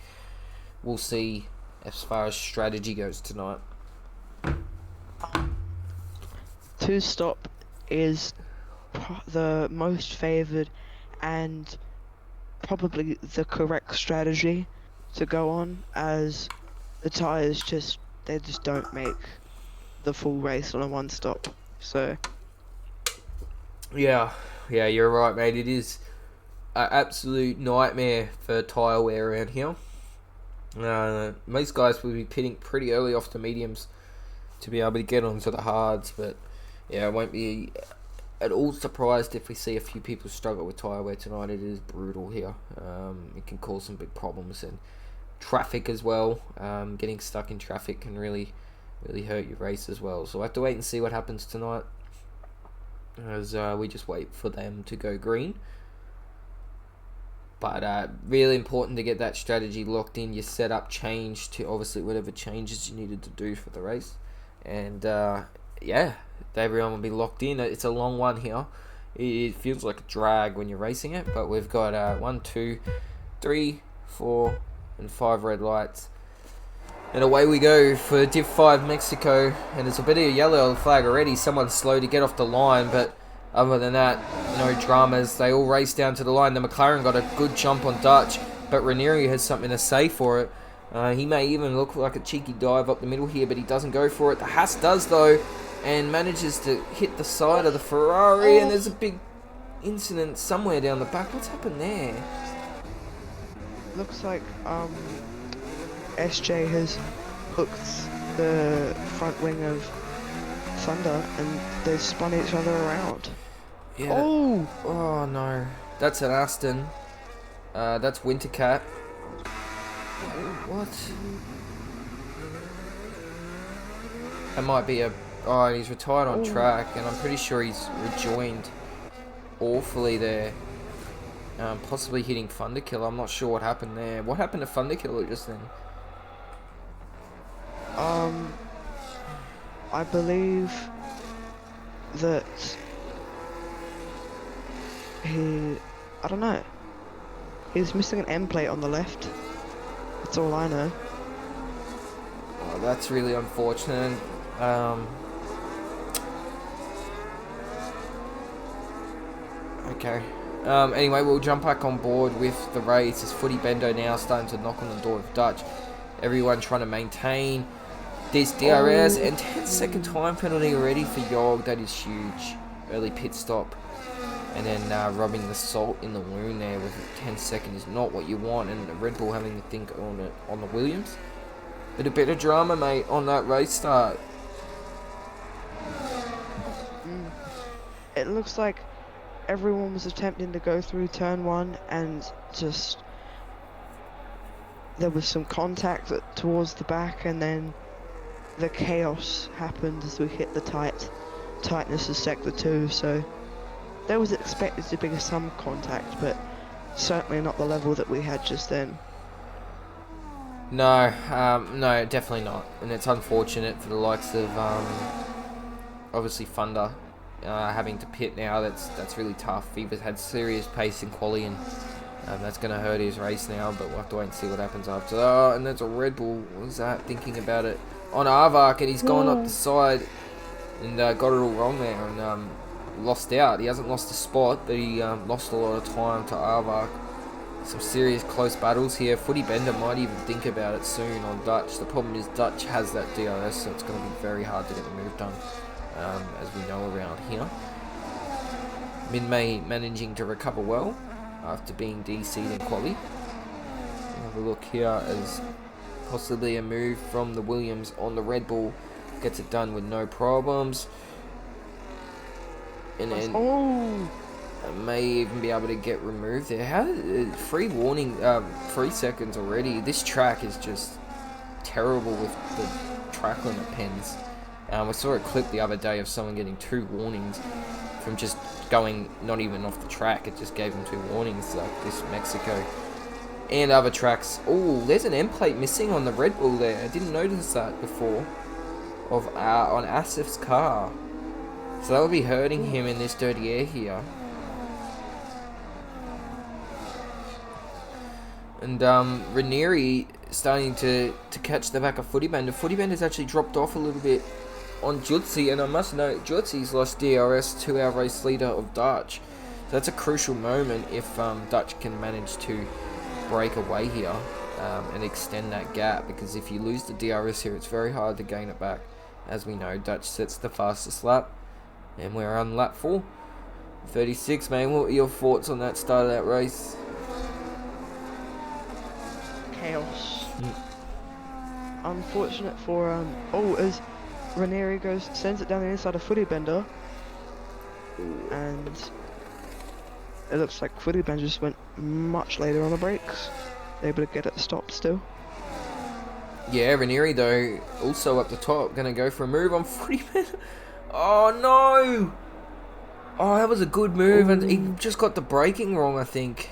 we'll see as far as strategy goes tonight? 2-stop is the most favoured and probably the correct strategy to go on, as the tyres just don't make the full race on a 1-stop. So yeah, you're right, mate. It is an absolute nightmare for tyre wear around here. Most guys will be pitting pretty early off the mediums to be able to get onto the hards, but yeah, I won't be at all surprised if we see a few people struggle with tyre wear tonight. It is brutal here. It can cause some big problems, and traffic as well. Getting stuck in traffic can really hurt your race as well. So we'll have to wait and see what happens tonight, as we just wait for them to go green. But really important to get that strategy locked in, your setup changed to obviously whatever changes you needed to do for the race. And yeah, everyone will be locked in. It's a long one here. It feels like a drag when you're racing it, but we've got 1, 2, 3, 4 and 5 red lights. And away we go for Div 5 Mexico. And it's a bit of a yellow flag already. Someone's slow to get off the line, but other than that, no dramas. They all race down to the line. The McLaren got a good jump on Dutch, but Ranieri has something to say for it. He may even look like a cheeky dive up the middle here, but he doesn't go for it. The Haas does, though, and manages to hit the side of the Ferrari, and there's a big incident somewhere down the back. What's happened there? looks like SJ has hooked the front wing of Thunder and they've spun each other around. Yeah. Oh no. That's an Aston. That's Wintercat. What? That might be a... Oh, he's retired on track, and I'm pretty sure he's rejoined awfully there. Possibly hitting Thunderkiller. I'm not sure what happened there. What happened to Thunderkiller just then? I believe that I don't know. He's missing an end plate on the left. That's all I know. Oh, that's really unfortunate. Okay. Anyway, we'll jump back on board with the race. It's Footy Bendo now starting to knock on the door of Dutch. Everyone trying to maintain this DRS, and 10-second time penalty already for Yog. That is huge. Early pit stop, and then rubbing the salt in the wound there with 10 seconds is not what you want. And the Red Bull having to think on it on the Williams. But a bit of drama, mate, on that race start. It looks like everyone was attempting to go through turn one, and just there was some contact towards the back, and then the chaos happened as we hit the tightness of sector 2. So there was expected to be some contact, but certainly not the level that we had just then. No, no, definitely not. And it's unfortunate for the likes of obviously Thunder having to pit now. That's really tough. He's had serious pace in quali, and that's going to hurt his race now, but we'll have to wait and see what happens after. Oh, and there's a Red Bull. What was that? Thinking about it. On Arvark, and he's gone up the side and got it all wrong there, and lost out. He hasn't lost a spot, but he lost a lot of time to Arvark. Some serious close battles here. Footy Bender might even think about it soon on Dutch. The problem is Dutch has that DRS, so it's going to be very hard to get the move done, as we know around here. Min-May managing to recover well after being DC'd in quali. Have a look here as possibly a move from the Williams on the Red Bull gets it done with no problems. And then may even be able to get removed there. How free warning, 3 seconds already. This track is just terrible with the track limit pens. We saw a clip the other day of someone getting 2 warnings from just going not even off the track. It just gave them 2 warnings. Like this Mexico and other tracks. Oh, there's an end plate missing on the Red Bull there. I didn't notice that before. On Asif's car. So that would be hurting him in this dirty air here. And Ranieri starting to catch the back of Footy Bender. Footy Bender's actually dropped off a little bit on Jutsi, and I must note Jutsi's lost DRS to our race leader of Dutch. So that's a crucial moment if Dutch can manage to break away here and extend that gap, because if you lose the DRS here, it's very hard to gain it back. As we know, Dutch sets the fastest lap, and we're on lap 4. 36, man. What were your thoughts on that start of that race? Chaos. Unfortunate for as Ranieri sends it down the inside of Footy Bender, and it looks like Footy Bender just went much later on the brakes, able to get it stopped still. Yeah, Ranieri though also up the top, gonna go for a move on Footy Bender. Oh no! Oh, that was a good move, and he just got the braking wrong, I think.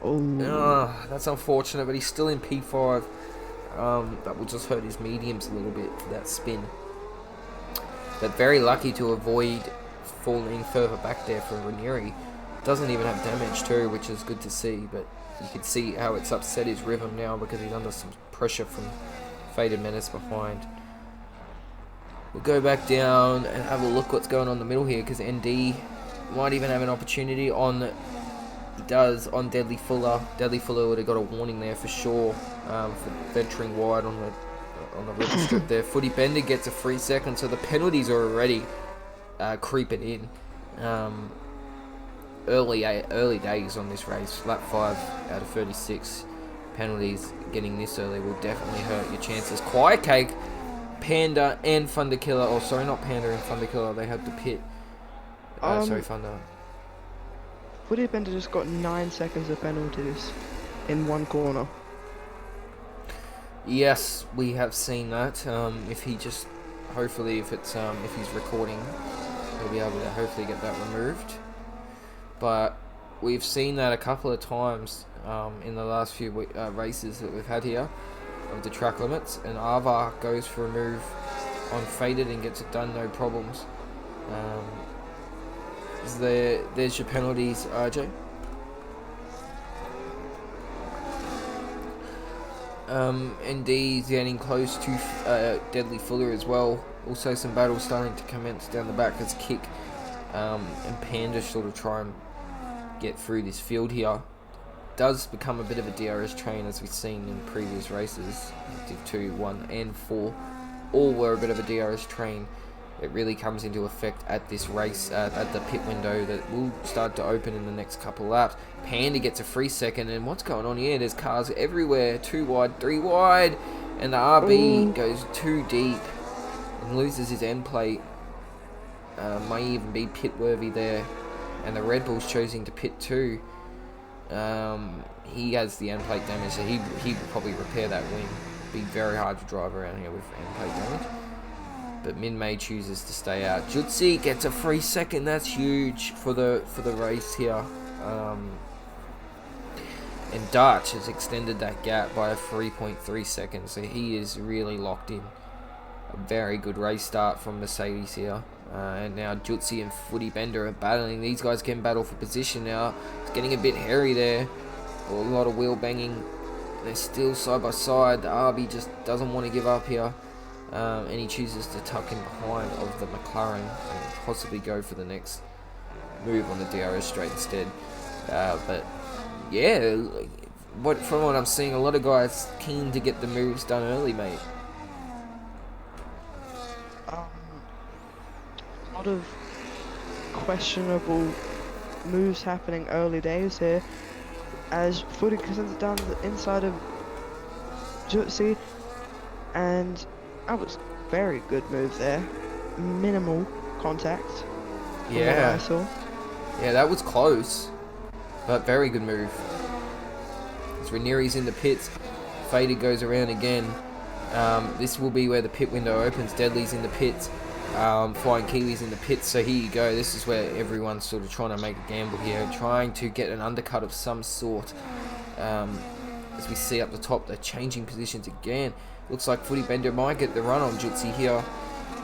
Oh, that's unfortunate, but he's still in P5. That will just hurt his mediums a little bit for that spin. But very lucky to avoid falling further back there for Ranieri. Doesn't even have damage too, which is good to see, but you can see how it's upset his rhythm now because he's under some pressure from Faded Menace behind. We'll go back down and have a look what's going on in the middle here, because ND might even have an opportunity on... He does on Deadly Fuller. Deadly Fuller would have got a warning there for sure for venturing wide on the red strip there. Footy Bender gets a 3 seconds, so the penalties are already creeping in. Early days on this race. Lap 5 out of 36. Penalties getting this early will definitely hurt your chances. Quiet Cake, Panda and Thunder Killer. Oh, sorry, not Panda and Thunder Killer. They had to pit. Sorry, Thunder. Footy Bender just got 9 seconds of penalties in one corner. Yes, we have seen that. If he just, hopefully, if he's recording, he'll be able to hopefully get that removed. But we've seen that a couple of times in the last few races that we've had here of the track limits, and Ava goes for a move on Faded and gets it done, no problems. There's your penalties, RJ. ND's getting close to Deadly Fuller as well. Also some battles starting to commence down the back as Kick and Panda sort of try and get through this field here. Does become a bit of a DRS train, as we've seen in previous races. Div 2, 1 and 4 all were a bit of a DRS train. It really comes into effect at this race, at the pit window that will start to open in the next couple of laps. Panda gets a 3 second, and what's going on here? There's cars everywhere, 2 wide, 3 wide, and the RB goes too deep and loses his end plate. Might even be pit worthy there, and the Red Bull's choosing to pit too. He has the end plate damage, so he will probably repair that wing. Be very hard to drive around here with end plate damage. But Min May chooses to stay out. Jutsi gets a 3 second. That's huge for the race here. And Dutch has extended that gap by a 3.3 seconds. So he is really locked in. A very good race start from Mercedes here. And now Jutsi and Footy Bender are battling. These guys can battle for position now. It's getting a bit hairy there. A lot of wheel banging. They're still side by side. The RB just doesn't want to give up here. And he chooses to tuck in behind of the McLaren and possibly go for the next move on the DRS straight instead. But yeah, from what I'm seeing, a lot of guys keen to get the moves done early, mate. A lot of questionable moves happening early days here, as Footy sends it down the inside of Jutsi, and that was a very good move there. Minimal contact. Yeah. I saw. Yeah, that was close, but very good move. As Ranieri's in the pits, Faded goes around again. This will be where the pit window opens. Deadly's in the pits. flying Kiwis in the pits. So here you go. This is where everyone's sort of trying to make a gamble here, trying to get an undercut of some sort. As we see up the top, they're changing positions again. Looks like Footy Bender might get the run on Jutsi here.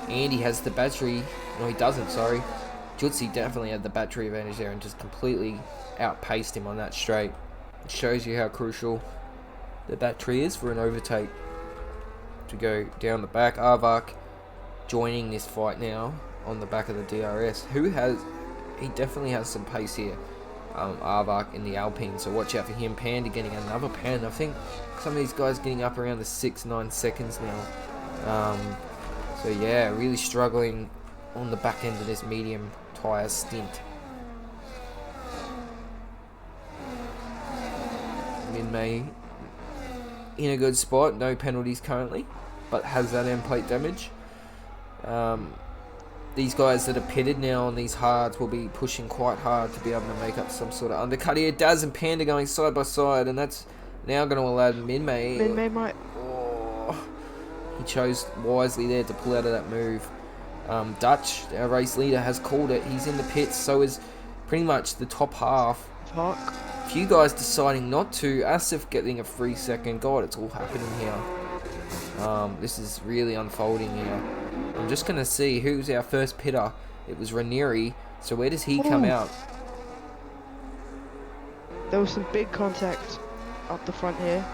Andy has the battery. No, he doesn't, sorry. Jutsi definitely had the battery advantage there and just completely outpaced him on that straight. It shows you how crucial the battery is for an overtake. To go down the back, Arvak joining this fight now on the back of the DRS. He definitely has some pace here. Arvak in the Alpine, so watch out for him. Panda getting another Panda. I think some of these guys getting up around the 6-9 seconds now. So yeah, really struggling on the back end of this medium tyre stint. Min-Mei in a good spot, no penalties currently, but has that end plate damage. These guys that are pitted now on these hards will be pushing quite hard to be able to make up some sort of undercut here. Daz and Panda going side by side, and that's now going to allow Min-Mei. Min-Mei might... Oh, he chose wisely there to pull out of that move. Dutch, our race leader, has called it. He's in the pits, so is pretty much the top half. Fuck. A few guys deciding not to. Asif getting a free second. God, it's all happening here. This is really unfolding here. I'm just going to see who's our first pitter. It was Ranieri. So where does he come out? There was some big contact up the front here.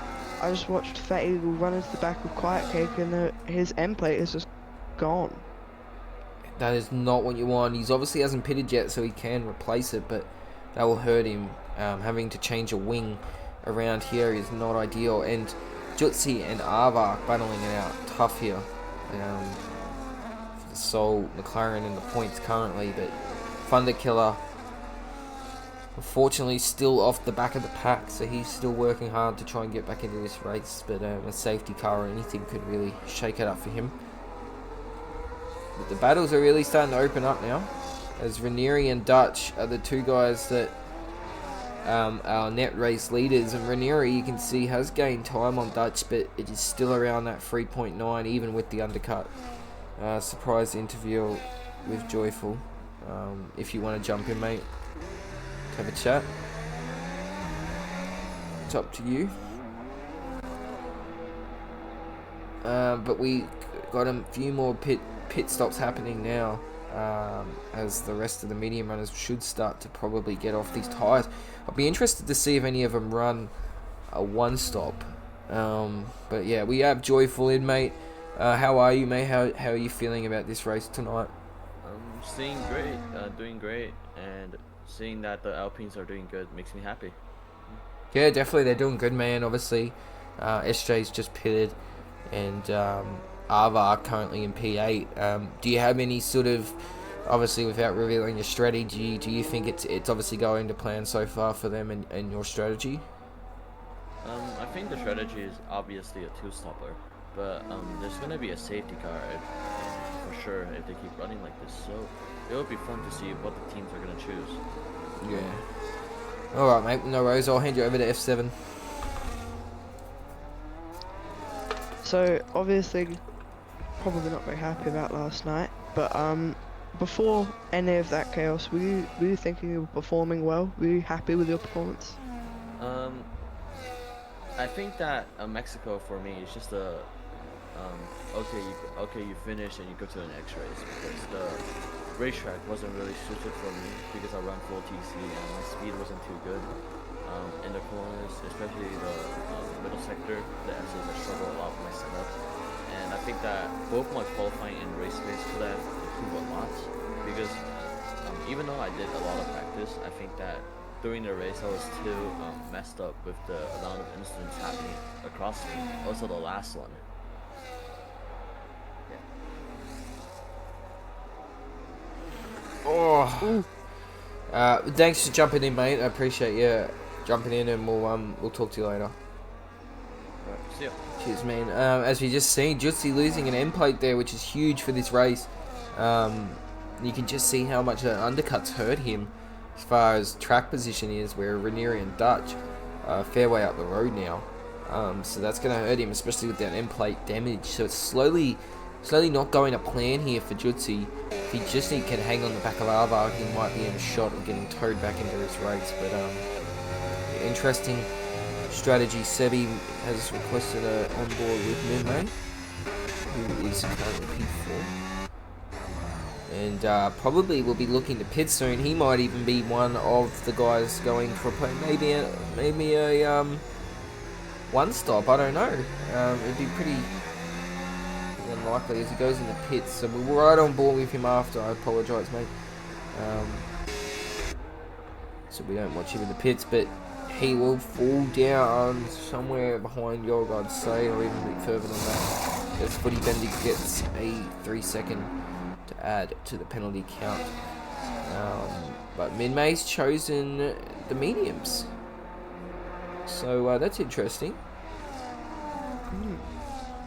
I just watched Fat Eagle run into the back of Quiet Cake, and his end plate is just gone. That is not what you want. He's obviously hasn't pitted yet, so he can replace it, but that will hurt him. Having to change a wing around here is not ideal. And Jutsi and Arvak battling it out tough here. For the sole McLaren in the points currently, but Thunder Killer unfortunately still off the back of the pack, so he's still working hard to try and get back into this race, but a safety car or anything could really shake it up for him. But the battles are really starting to open up now, as Ranieri and Dutch are the two guys that are net race leaders, and Ranieri, you can see, has gained time on Dutch, but it is still around that 3.9 even with the undercut. Surprise interview with Joyful. If you want to jump in, mate, have a chat. It's up to you. But we got a few more pit stops happening now, as the rest of the medium runners should start to probably get off these tyres. I'll be interested to see if any of them run a one stop. But yeah, we have Joyful in, mate. How are you, mate? How are you feeling about this race tonight? I'm seeing great, doing great, and seeing that the Alpines are doing good makes me happy. Yeah, definitely, they're doing good, man. Obviously, SJ's just pitted, and Ava currently in P8. Do you have any sort of, obviously without revealing your strategy, do you think it's obviously going to plan so far for them and your strategy? I think the strategy is obviously a two-stopper, but there's going to be a safety car for sure if they keep running like this, so it'll be fun to see what the teams are going to choose. Yeah. Alright, mate, no worries. I'll hand you over to F7. So, obviously, probably not very happy about last night, but before any of that chaos, were you thinking you were performing well? Were you happy with your performance? I think that Mexico for me is just a okay you finish and you go to the next race, because the racetrack wasn't really suited for me because I run full TC and my speed wasn't too good in the corners, especially the middle sector. The S's I struggle a lot with my setup, and I think that both my qualifying and race pace could have improved a lot, because even though I did a lot of practice, I think that during the race I was still messed up with the amount of incidents happening across me, also the last one. Oh, thanks for jumping in, mate. I appreciate you jumping in, and we'll talk to you later. Right, see ya. Cheers, man. As we just seen, Jutsi losing an end plate there, which is huge for this race. You can just see how much an undercut's hurt him as far as track position is, where Ranieri and Dutch are fair way up the road now. So that's going to hurt him, especially with that end plate damage. So it's slowly slowly not going to plan here for Jutsi. If he just can hang on the back of Lava, he might be in a shot of getting towed back into this race. But interesting strategy. Sebi has requested a on board with Minmay, who is currently P4. And probably will be looking to pit soon. He might even be one of the guys going for a play. Maybe a one stop. I don't know. It'd be pretty unlikely as he goes in the pits. So we're right on board with him after. I apologise, mate. So we don't watch him in the pits, but he will fall down somewhere behind Yog, I'd say, or even a bit further than that. As Footy Bendy gets a 3-second to add to the penalty count. But Minmay's chosen the mediums. So that's interesting.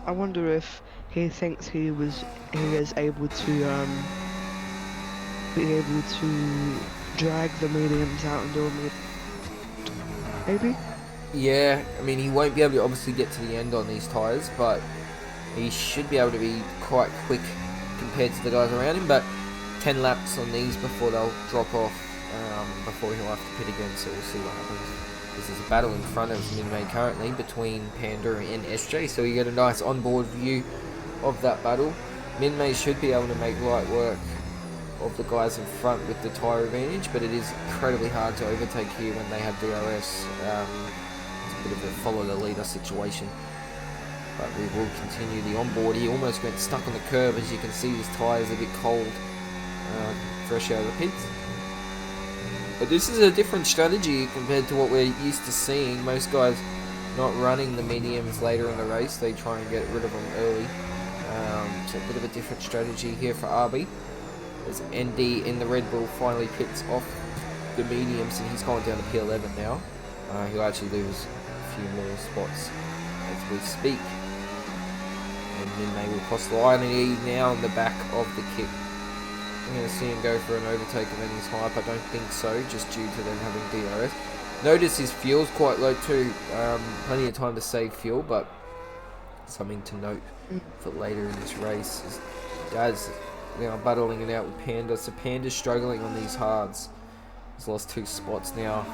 I wonder if he thinks he is able to be able to drag the mediums out and do them. Maybe? Yeah, I mean, he won't be able to obviously get to the end on these tyres, but he should be able to be quite quick compared to the guys around him. But 10 laps on these before they'll drop off, before he'll have to pit again, so we'll see what happens. This is a battle in front of Minmay currently between Panda and SJ, so you get a nice onboard view of that battle. Minmay should be able to make light work of the guys in front with the tyre advantage, but it is incredibly hard to overtake here when they have DRS. It's a bit of a follow the leader situation, but we will continue the onboard. He almost went stuck on the curb. As you can see, his tyres are a bit cold, fresh out of the pits. But this is a different strategy compared to what we're used to seeing. Most guys not running the mediums later in the race, they try and get rid of them early. So a bit of a different strategy here for RB. As ND in the Red Bull finally pits off the mediums, and he's gone down to P11 now. He'll actually lose a few more spots as we speak. And then they will cross the line, and he's now on the back of the kick. I'm going to see him go for an overtake of any type. I don't think so, just due to them having DRS. Notice his fuel's quite low too. Plenty of time to save fuel, but something to note for later in this race. Guys now battling it out with Panda. So Panda's struggling on these hards. He's lost 2 spots now,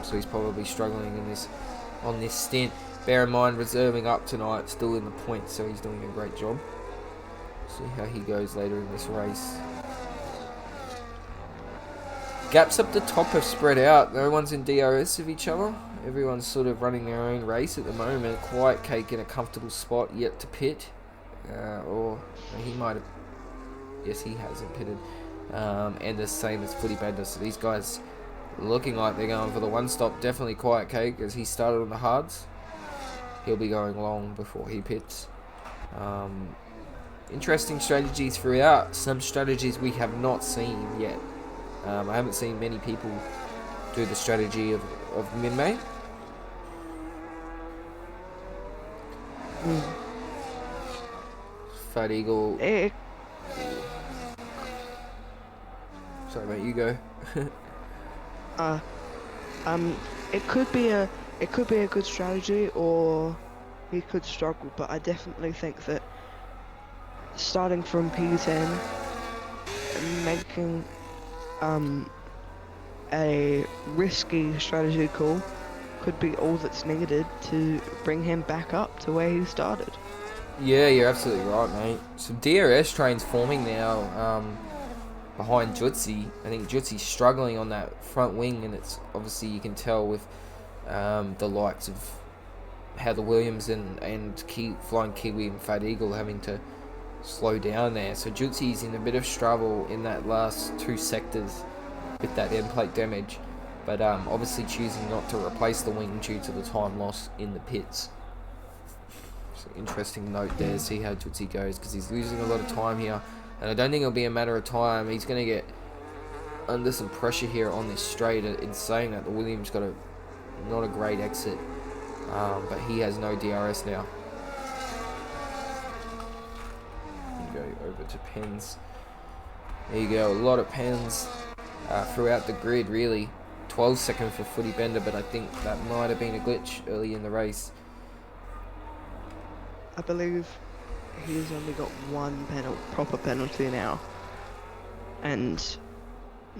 so he's probably struggling in on this stint. Bear in mind, reserving up tonight, still in the points, so he's doing a great job. See how he goes later in this race. Gaps up the top have spread out. No one's in DRS of each other. Everyone's sort of running their own race at the moment. Quiet Cake in a comfortable spot, yet to pit. Or he might have... Yes, he hasn't pitted. And the same as Footy Bender. So these guys looking like they're going for the one stop. Definitely Quiet Cake as he started on the hards. He'll be going long before he pits. Interesting strategies throughout. Some strategies we have not seen yet. I haven't seen many people do the strategy of Minmay. Fat Eagle. Sorry mate, you go. It could be a good strategy, or he could struggle, but I definitely think that starting from P10 and making a risky strategy call could be all that's needed to bring him back up to where he started. Yeah, you're absolutely right, mate. Some DRS trains forming now behind Jutsi. I think Jutsi's struggling on that front wing, and it's obviously you can tell with the likes of how the Williams and Flying Kiwi and Fat Eagle having to slow down there. So Jutsi's in a bit of trouble in that last 2 sectors with that end plate damage, but obviously choosing not to replace the wing due to the time loss in the pits. So interesting note there, see how Jutsi goes, because he's losing a lot of time here, and I don't think it'll be a matter of time. He's going to get under some pressure here on this straight. In saying that, the Williams got not a great exit, but he has no DRS now. Go over to pens. There you go, a lot of pens throughout the grid, really. 12 seconds for Footy Bender, but I think that might have been a glitch early in the race. I believe he's only got one proper penalty now, and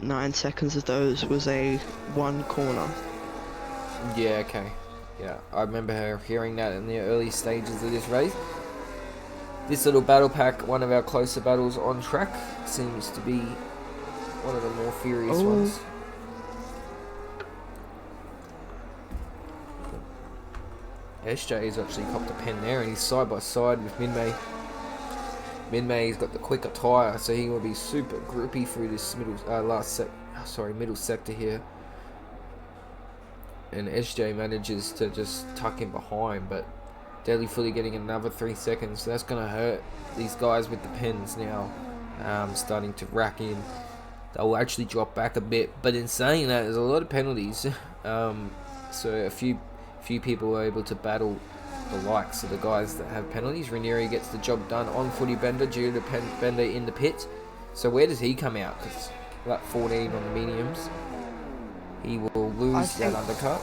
9 seconds of those was a one corner. Yeah, okay. Yeah, I remember hearing that in the early stages of this race. This little battle pack, one of our closer battles on track, seems to be one of the more furious ones. SJ has actually copped a pen there, and he's side by side with Minmay. Minmay's got the quicker tyre, so he will be super grippy through this middle sector here. And SJ manages to just tuck him behind, but Deadly Fully getting another 3 seconds, so that's going to hurt these guys with the pens now, starting to rack in. They'll actually drop back a bit, but in saying that, there's a lot of penalties, so a few people were able to battle the likes of the guys that have penalties. Ranieri gets the job done on Footy Bender due to Bender in the pit. So where does he come out? Because that 14 on the mediums, he will lose that undercut.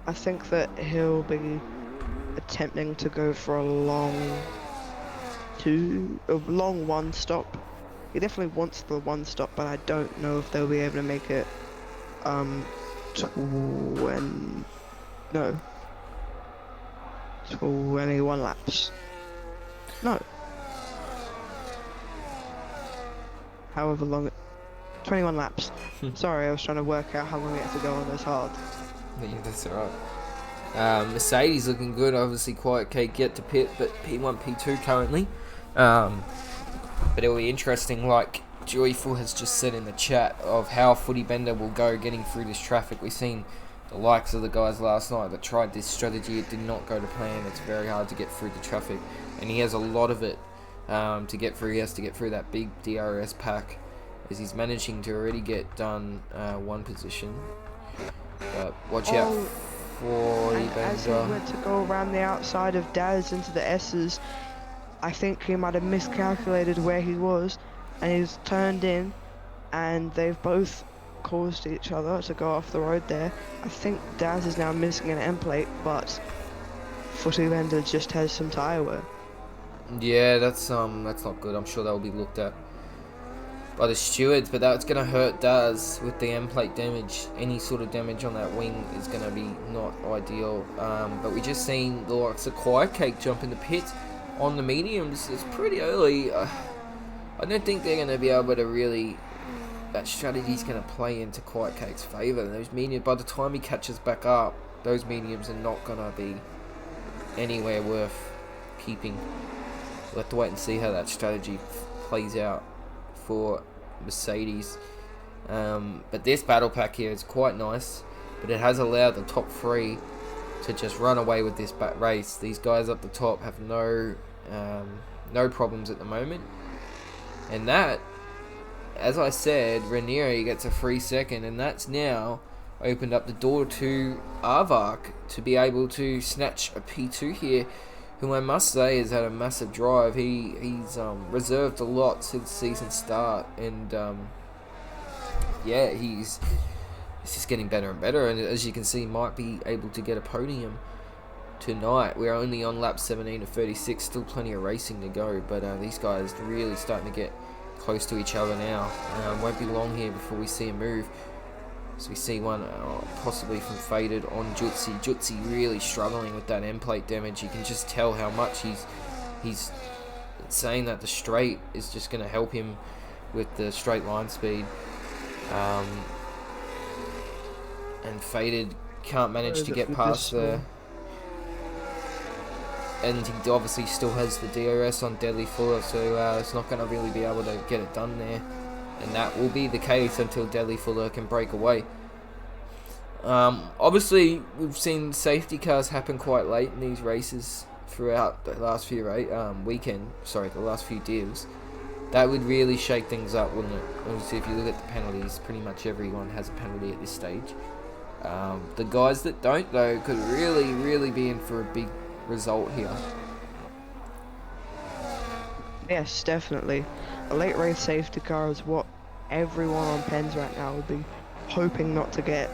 I think that he'll be attempting to go for a long one stop. He definitely wants the one stop, but I don't know if they'll be able to make it 21 laps. No. However long 21 laps. Sorry, I was trying to work out how long we have to go on this hard. Yeah, that's alright. Mercedes looking good, obviously quite cake yet to pit, but P1, P2 currently. But it'll be interesting, like Joyful has just said in the chat, of how Footy Bender will go getting through this traffic. We've seen the likes of the guys last night that tried this strategy. It did not go to plan. It's very hard to get through the traffic, and he has a lot of it to get through. He has to get through that big DRS pack, as he's managing to already get done one position. But watch out for Footy Bender. As he went to go around the outside of Daz into the S's, I think he might have miscalculated where he was, and he's turned in, and they've both caused each other to go off the road there. I think Daz is now missing an end plate, but Footy Bender just has some tyre wear. Yeah, that's not good. I'm sure that will be looked at by the stewards, but that's going to hurt Daz with the end plate damage. Any sort of damage on that wing is going to be not ideal. But we just seen the likes of Quiet Cake jump in the pit on the mediums. It's pretty early. I don't think they're going to be able to really... That strategy's going to play into Quiet Cake's favour. Those mediums, by the time he catches back up, those mediums are not going to be anywhere worth keeping. We'll have to wait and see how that strategy plays out for Mercedes. But this battle pack here is quite nice, but it has allowed the top three to just run away with this race. These guys up the top have no problems at the moment, and that, as I said, Ranieri gets a free second, and that's now opened up the door to Avark to be able to snatch a P2 here, who I must say has had a massive drive. He's reserved a lot since season start, and yeah, it's just getting better and better, and as you can see, might be able to get a podium tonight. We're only on lap 17 of 36, still plenty of racing to go, but these guys are really starting to get close to each other now. Won't be long here before we see a move. So we see one possibly from Faded on Jutsi. Jutsi really struggling with that end plate damage. You can just tell how much he's saying that the straight is just going to help him with the straight line speed. And Faded can't manage to get past there. And he obviously still has the DRS on Deadly Fuller, so it's not going to really be able to get it done there. And that will be the case until Deadly Fuller can break away. Obviously, we've seen safety cars happen quite late in these races throughout the last few the last few deals. That would really shake things up, wouldn't it? Obviously, if you look at the penalties, pretty much everyone has a penalty at this stage. The guys that don't, though, could really, really be in for a big result here. Yes, definitely. A late race safety car is what everyone on pens right now would be hoping not to get,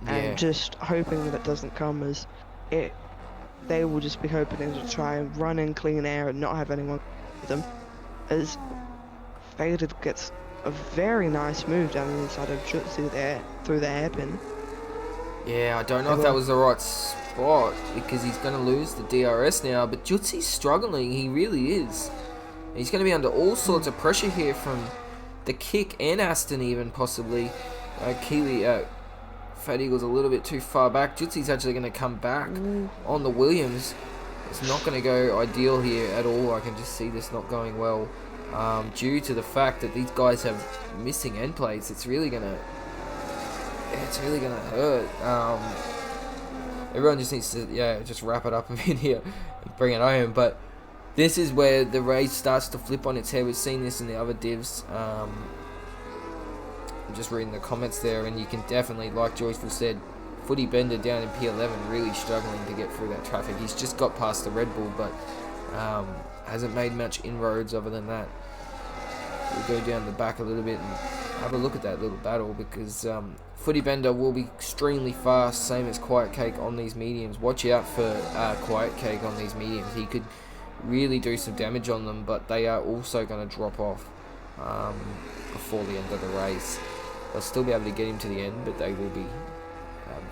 and just hoping that it doesn't come, as it they will just be hoping to try and run in clean air and not have anyone with them. As Faded gets a very nice move down the inside of Jutsu there through the hairpin. Yeah, I don't know if that was the right spot because he's going to lose the DRS now, but Jutsu's struggling, he really is. He's going to be under all sorts of pressure here from the kick and Aston even, possibly. Fat Eagle's a little bit too far back. Jutsu's actually going to come back on the Williams. It's not going to go ideal here at all. I can just see this not going well. Due to the fact that these guys have missing end plates, it's really going to hurt. Everyone just needs to, just wrap it up a bit here and bring it home. But this is where the race starts to flip on its head. We've seen this in the other divs. I'm just reading the comments there, and you can definitely, like Joyful said, Footy Bender down in P11 really struggling to get through that traffic. He's just got past the Red Bull, but hasn't made much inroads other than that. We'll go down the back a little bit and have a look at that little battle, because Footy Bender will be extremely fast, same as Quiet Cake on these mediums. Watch out for Quiet Cake on these mediums. He could really do some damage on them, but they are also going to drop off before the end of the race. They'll still be able to get him to the end, but they will be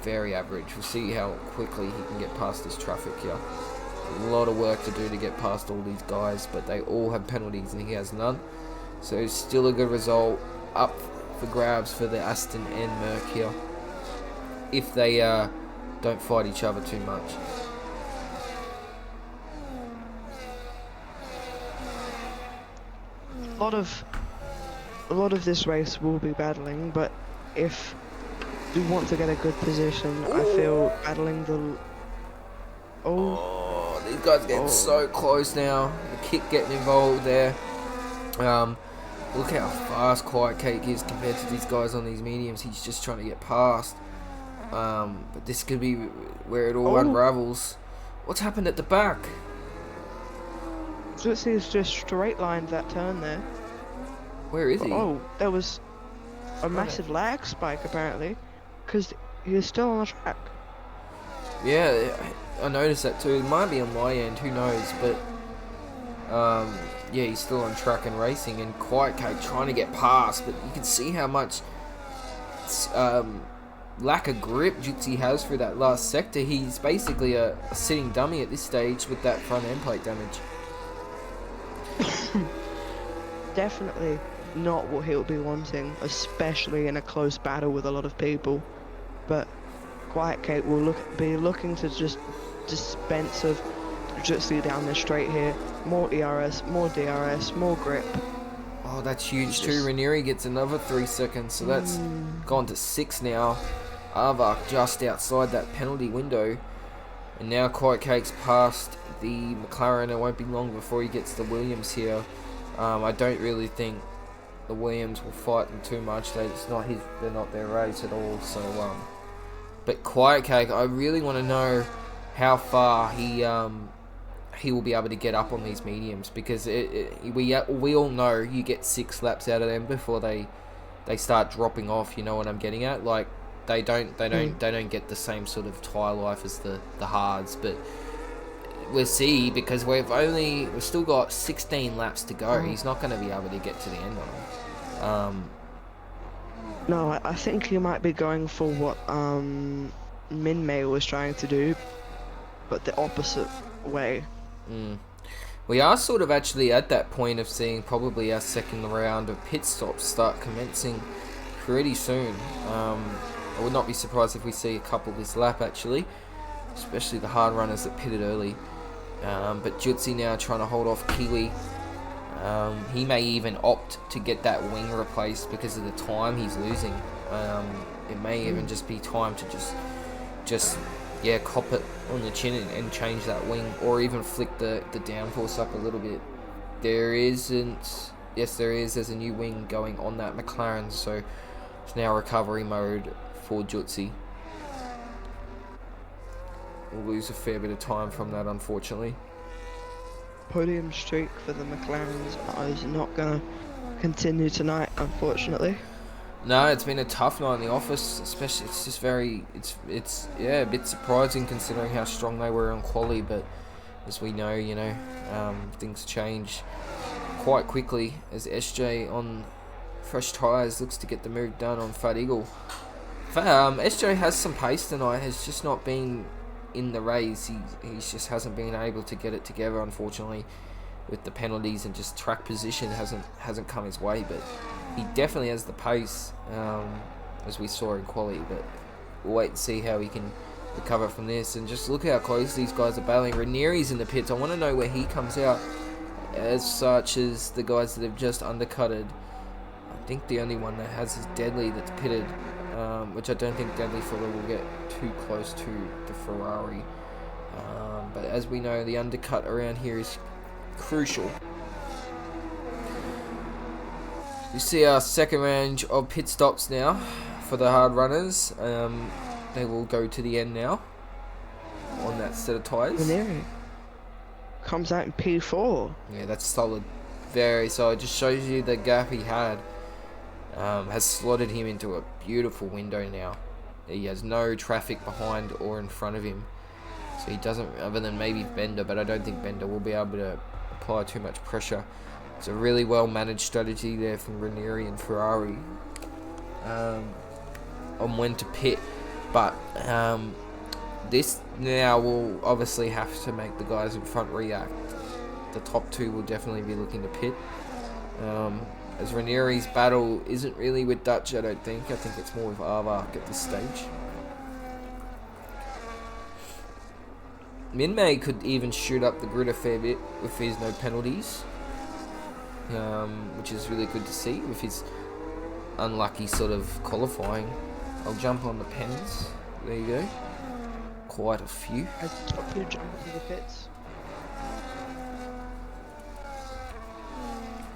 very average. We'll see how quickly he can get past this traffic here. A lot of work to do to get past all these guys, but they all have penalties and he has none. So still a good result up for grabs for the Aston and Merc here, if they don't fight each other too much. A lot of this race will be battling, but if you want to get a good position, I feel battling the... These guys getting so close now. The kick getting involved there. Look how fast Quiet Cake is compared to these guys on these mediums. He's just trying to get past. But this could be where it all unravels. What's happened at the back? Jutsu's just straight lined that turn there. Where is he? Oh, there was a massive lag spike apparently, because he was still on the track. Yeah, I noticed that too. It might be on my end, who knows, but yeah, he's still on track and racing, and Quiet Cake trying to get past, but you can see how much lack of grip Jutsu has through that last sector. He's basically a sitting dummy at this stage with that front end plate damage. Definitely not what he'll be wanting, especially in a close battle with a lot of people. But Quiet Cake will be looking to just dispense of Jutsu down the straight here. More ERS, more DRS, more grip. Oh, that's huge too. Ranieri gets another 3 seconds, so that's gone to 6 now. Arvak just outside that penalty window. And now Quiet Cake's past the McLaren. It won't be long before he gets the Williams here. I don't really think the Williams will fight them too much. They're not their race at all. So, but Quiet Cake, I really want to know how far he will be able to get up on these mediums, because we all know you get 6 laps out of them before they start dropping off. You know what I'm getting at? Like they don't get the same sort of tyre life as the hards, but we'll see, because we've still got 16 laps to go. He's not going to be able to get to the end on them. No, I think he might be going for what Min Mei was trying to do, but the opposite way. We are sort of actually at that point of seeing probably our second round of pit stops start commencing pretty soon. I would not be surprised if we see a couple this lap actually, especially the hard runners that pitted early. But Jutsu now trying to hold off Kiwi. He may even opt to get that wing replaced because of the time he's losing. It may even just be time to just cop it on the chin and change that wing, or even flick the downforce up a little bit. There's a new wing going on that McLaren, so it's now recovery mode for Jutsu. We'll lose a fair bit of time from that, unfortunately. Podium streak for the McLarens is not going to continue tonight, unfortunately. No, it's been a tough night in the office, especially. It's just very, yeah, a bit surprising considering how strong they were on quali. But as we know, things change quite quickly as SJ on fresh tyres looks to get the move done on Fat Eagle. SJ has some pace tonight, has just not been in the race. He just hasn't been able to get it together, unfortunately, with the penalties, and just track position hasn't come his way. But he definitely has the pace, as we saw in quali. But we'll wait and see how he can recover from this. And just look how close these guys are battling. Ranieri's in the pits. I want to know where he comes out, as such as the guys that have just undercutted. I think the only one that has is Deadly that's pitted, which I don't think Deadly Fuller will get too close to the Ferrari. But as we know, the undercut around here is crucial. You see our second range of pit stops now for the hard runners. They will go to the end now on that set of tyres. Ranieri comes out in P4. Yeah, that's solid. Very solid. Just shows you the gap he had. Has slotted him into a beautiful window now. He has no traffic behind or in front of him. So he doesn't, other than maybe Bender, but I don't think Bender will be able to apply too much pressure. It's a really well managed strategy there from Ranieri and Ferrari on when to pit. But this now will obviously have to make the guys in front react. The top two will definitely be looking to pit. As Ranieri's battle isn't really with Dutch, I don't think. I think it's more with Arvark at this stage. Minmay could even shoot up the grid a fair bit if there's no penalties, which is really good to see with his unlucky sort of qualifying. I'll jump on the pens. There you go. Quite a few. Has the top two jumped into the pits?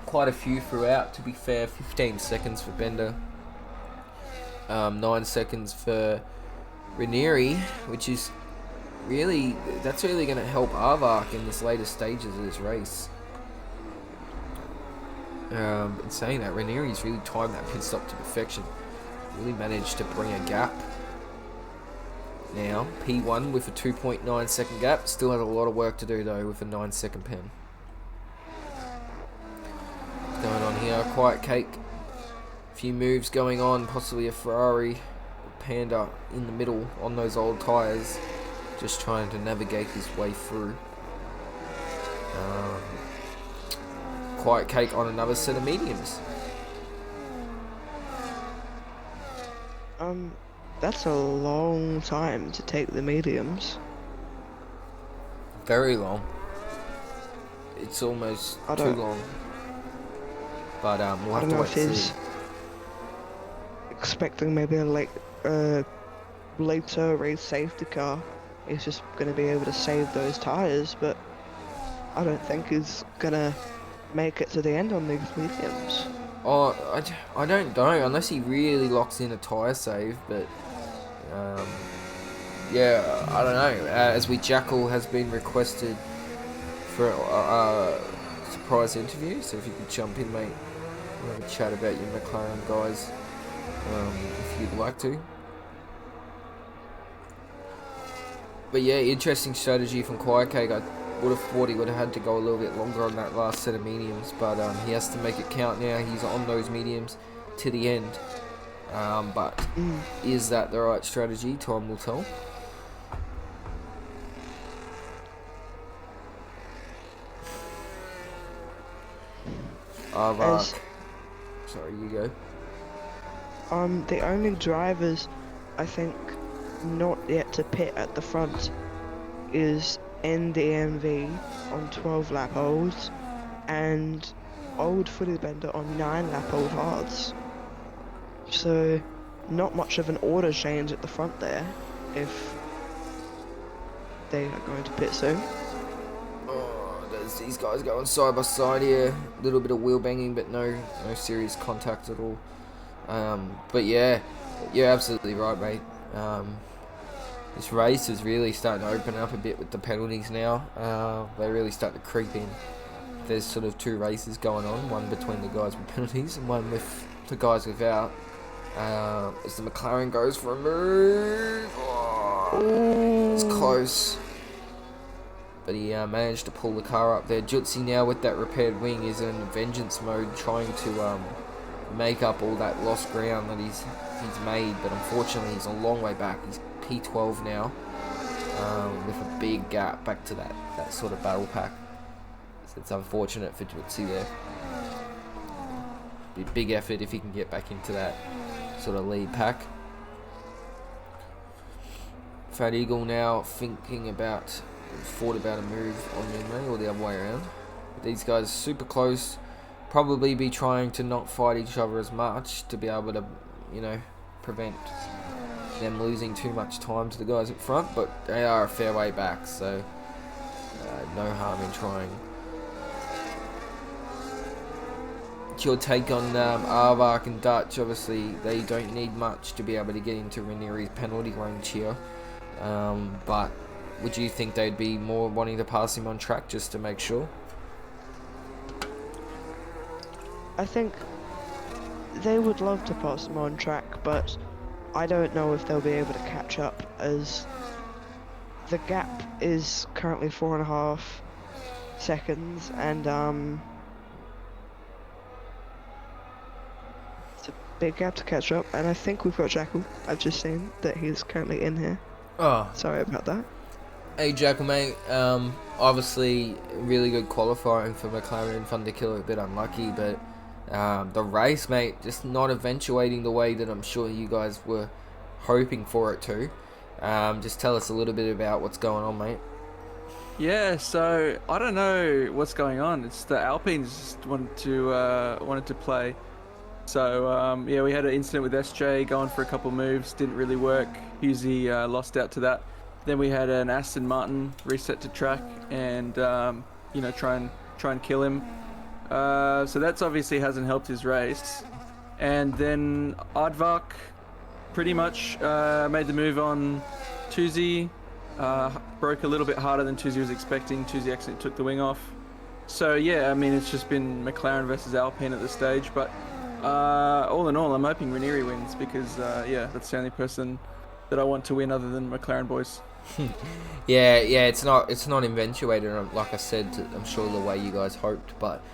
Quite a few throughout, to be fair. 15 seconds for Bender. 9 seconds for Ranieri, which is really, that's really going to help Arvark in this later stages of this race. In saying that, Ranieri's really timed that pit stop to perfection. Really managed to bring a gap. Now, P1 with a 2.9 second gap. Still has a lot of work to do though with a 9 second pen. Going on here, quiet cake. A few moves going on, possibly a Ferrari Panda in the middle on those old tyres. Just trying to navigate his way through. Quiet cake on another set of mediums. That's a long time to take the mediums. Very long. It's almost too long. But we'll I have don't to know wait if and he's see. expecting maybe a later race safety car. He's just going to be able to save those tyres, but I don't think he's going to make it to the end on these mediums. Oh, I don't know, unless he really locks in a tyre save, but yeah, I don't know. As we Jackal has been requested for a surprise interview, so if you could jump in, mate, we'll have a chat about your McLaren guys, if you'd like to. But yeah, interesting strategy from Quiet Cake. I would have thought he would have had to go a little bit longer on that last set of mediums, but he has to make it count now. He's on those mediums to the end. But is that the right strategy? Time will tell. Sorry, you go. The only drivers I think not yet to pit at the front is NDMV on 12 lap olds and Old Footy Bender on 9 lap old hards. So not much of an order change at the front there if they are going to pit soon. There's these guys going side by side here. A little bit of wheel banging, but no serious contact at all. But yeah, you're absolutely right, mate. This race is really starting to open up a bit with the penalties now. They really start to creep in. There's sort of two races going on, one between the guys with penalties and one with the guys without. As the McLaren goes for a move. Oh, it's close. But he managed to pull the car up there. Jutsi now with that repaired wing is in vengeance mode, trying to make up all that lost ground that he's made. But unfortunately, he's a long way back. He's P12 now, with a big gap back to that sort of battle pack. So it's unfortunate for Jutsi there. Be a big effort if he can get back into that sort of lead pack. Fat Eagle now thought about a move on Minmay, or the other way around. But these guys are super close. Probably be trying to not fight each other as much to be able to, prevent them losing too much time to the guys up front. But they are a fair way back, so no harm in trying. What's your take on Arvark and Dutch? Obviously, they don't need much to be able to get into Ranieri's penalty range here. But would you think they'd be more wanting to pass him on track just to make sure? I think they would love to pass him on track, but I don't know if they'll be able to catch up, as the gap is currently 4.5 seconds, and it's a big gap to catch up. And I think we've got Jackal. I've just seen that he's currently in here. Oh, sorry about that. Hey Jackal, mate, obviously really good qualifying for McLaren. Thunderkiller a bit unlucky, but the race, mate, just not eventuating the way that I'm sure you guys were hoping for it to. Just tell us a little bit about what's going on, mate. Yeah, so I don't know what's going on. It's the Alpines just wanted to play. So yeah, we had an incident with SJ going for a couple moves, didn't really work. Husey lost out to that. Then we had an Aston Martin reset to track and try and kill him. So that's obviously hasn't helped his race. And then Aardvark pretty much made the move on Tuzi. Broke a little bit harder than Tuzi was expecting. Tuzi actually took the wing off. So yeah, I mean, it's just been McLaren versus Alpine at this stage. But all in all, I'm hoping Ranieri wins because yeah, that's the only person that I want to win other than McLaren boys. yeah, it's not eventuated, like I said, I'm sure the way you guys hoped, but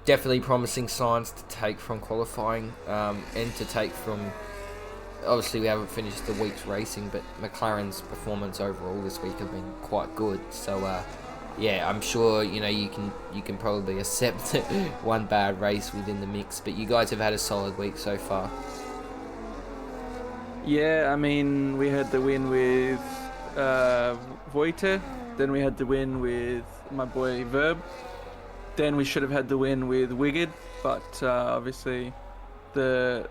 definitely promising signs to take from qualifying, and to take from, obviously we haven't finished the week's racing, but McLaren's performance overall this week have been quite good. So yeah, I'm sure you can probably accept one bad race within the mix, but you guys have had a solid week so far. Yeah, I mean, we had the win with Voiter, then we had the win with my boy Verb, then we should have had the win with Wigged, but obviously the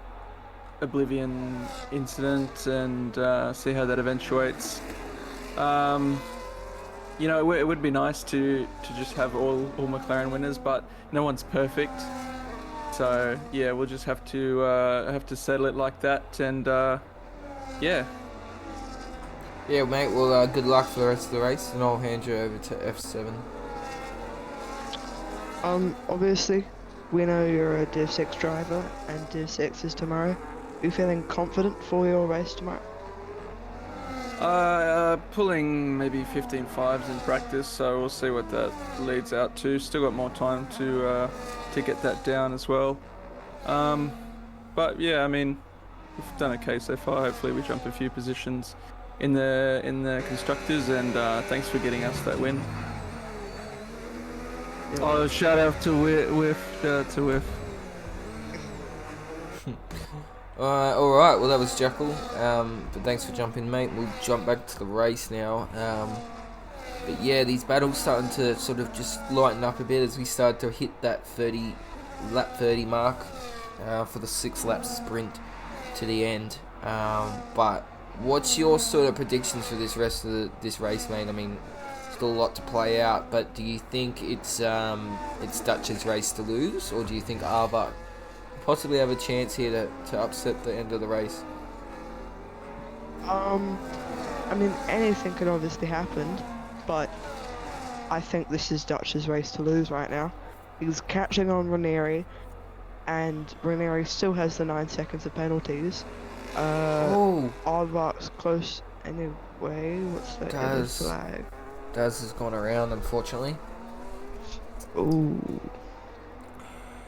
Oblivion incident, and see how that eventuates. It would be nice to just have all McLaren winners, but no one's perfect. So yeah, we'll just have to settle it like that, and yeah. Yeah, mate. Well, good luck for the rest of the race, and I'll hand you over to F7. Obviously, we know you're a Div 6 driver, and Div 6 is tomorrow. Are you feeling confident for your race tomorrow? Pulling maybe 15.5s in practice, so we'll see what that leads out to. Still got more time to get that down as well. But yeah, I mean, we've done okay so far. Hopefully we jump a few positions in the constructors, and thanks for getting us that win. Oh, shout out to Whiff. Shout out to Whiff. Alright, well that was Jackal, but thanks for jumping, mate. We'll jump back to the race now. But yeah, these battles starting to sort of just lighten up a bit as we start to hit that lap 30 mark for the 6 lap sprint to the end. But what's your sort of predictions for this rest of this race, mate? I mean, still a lot to play out, but do you think it's Dutch's race to lose, or do you think Arva possibly have a chance here to upset the end of the race? I mean, anything can obviously happen, but I think this is Dutch's race to lose right now. He's catching on Ranieri. and Ranieri still has the 9 seconds of penalties. Oh, Aardvark's close anyway. What's the yellow Daz. flag? Daz has gone around, unfortunately. Ooh,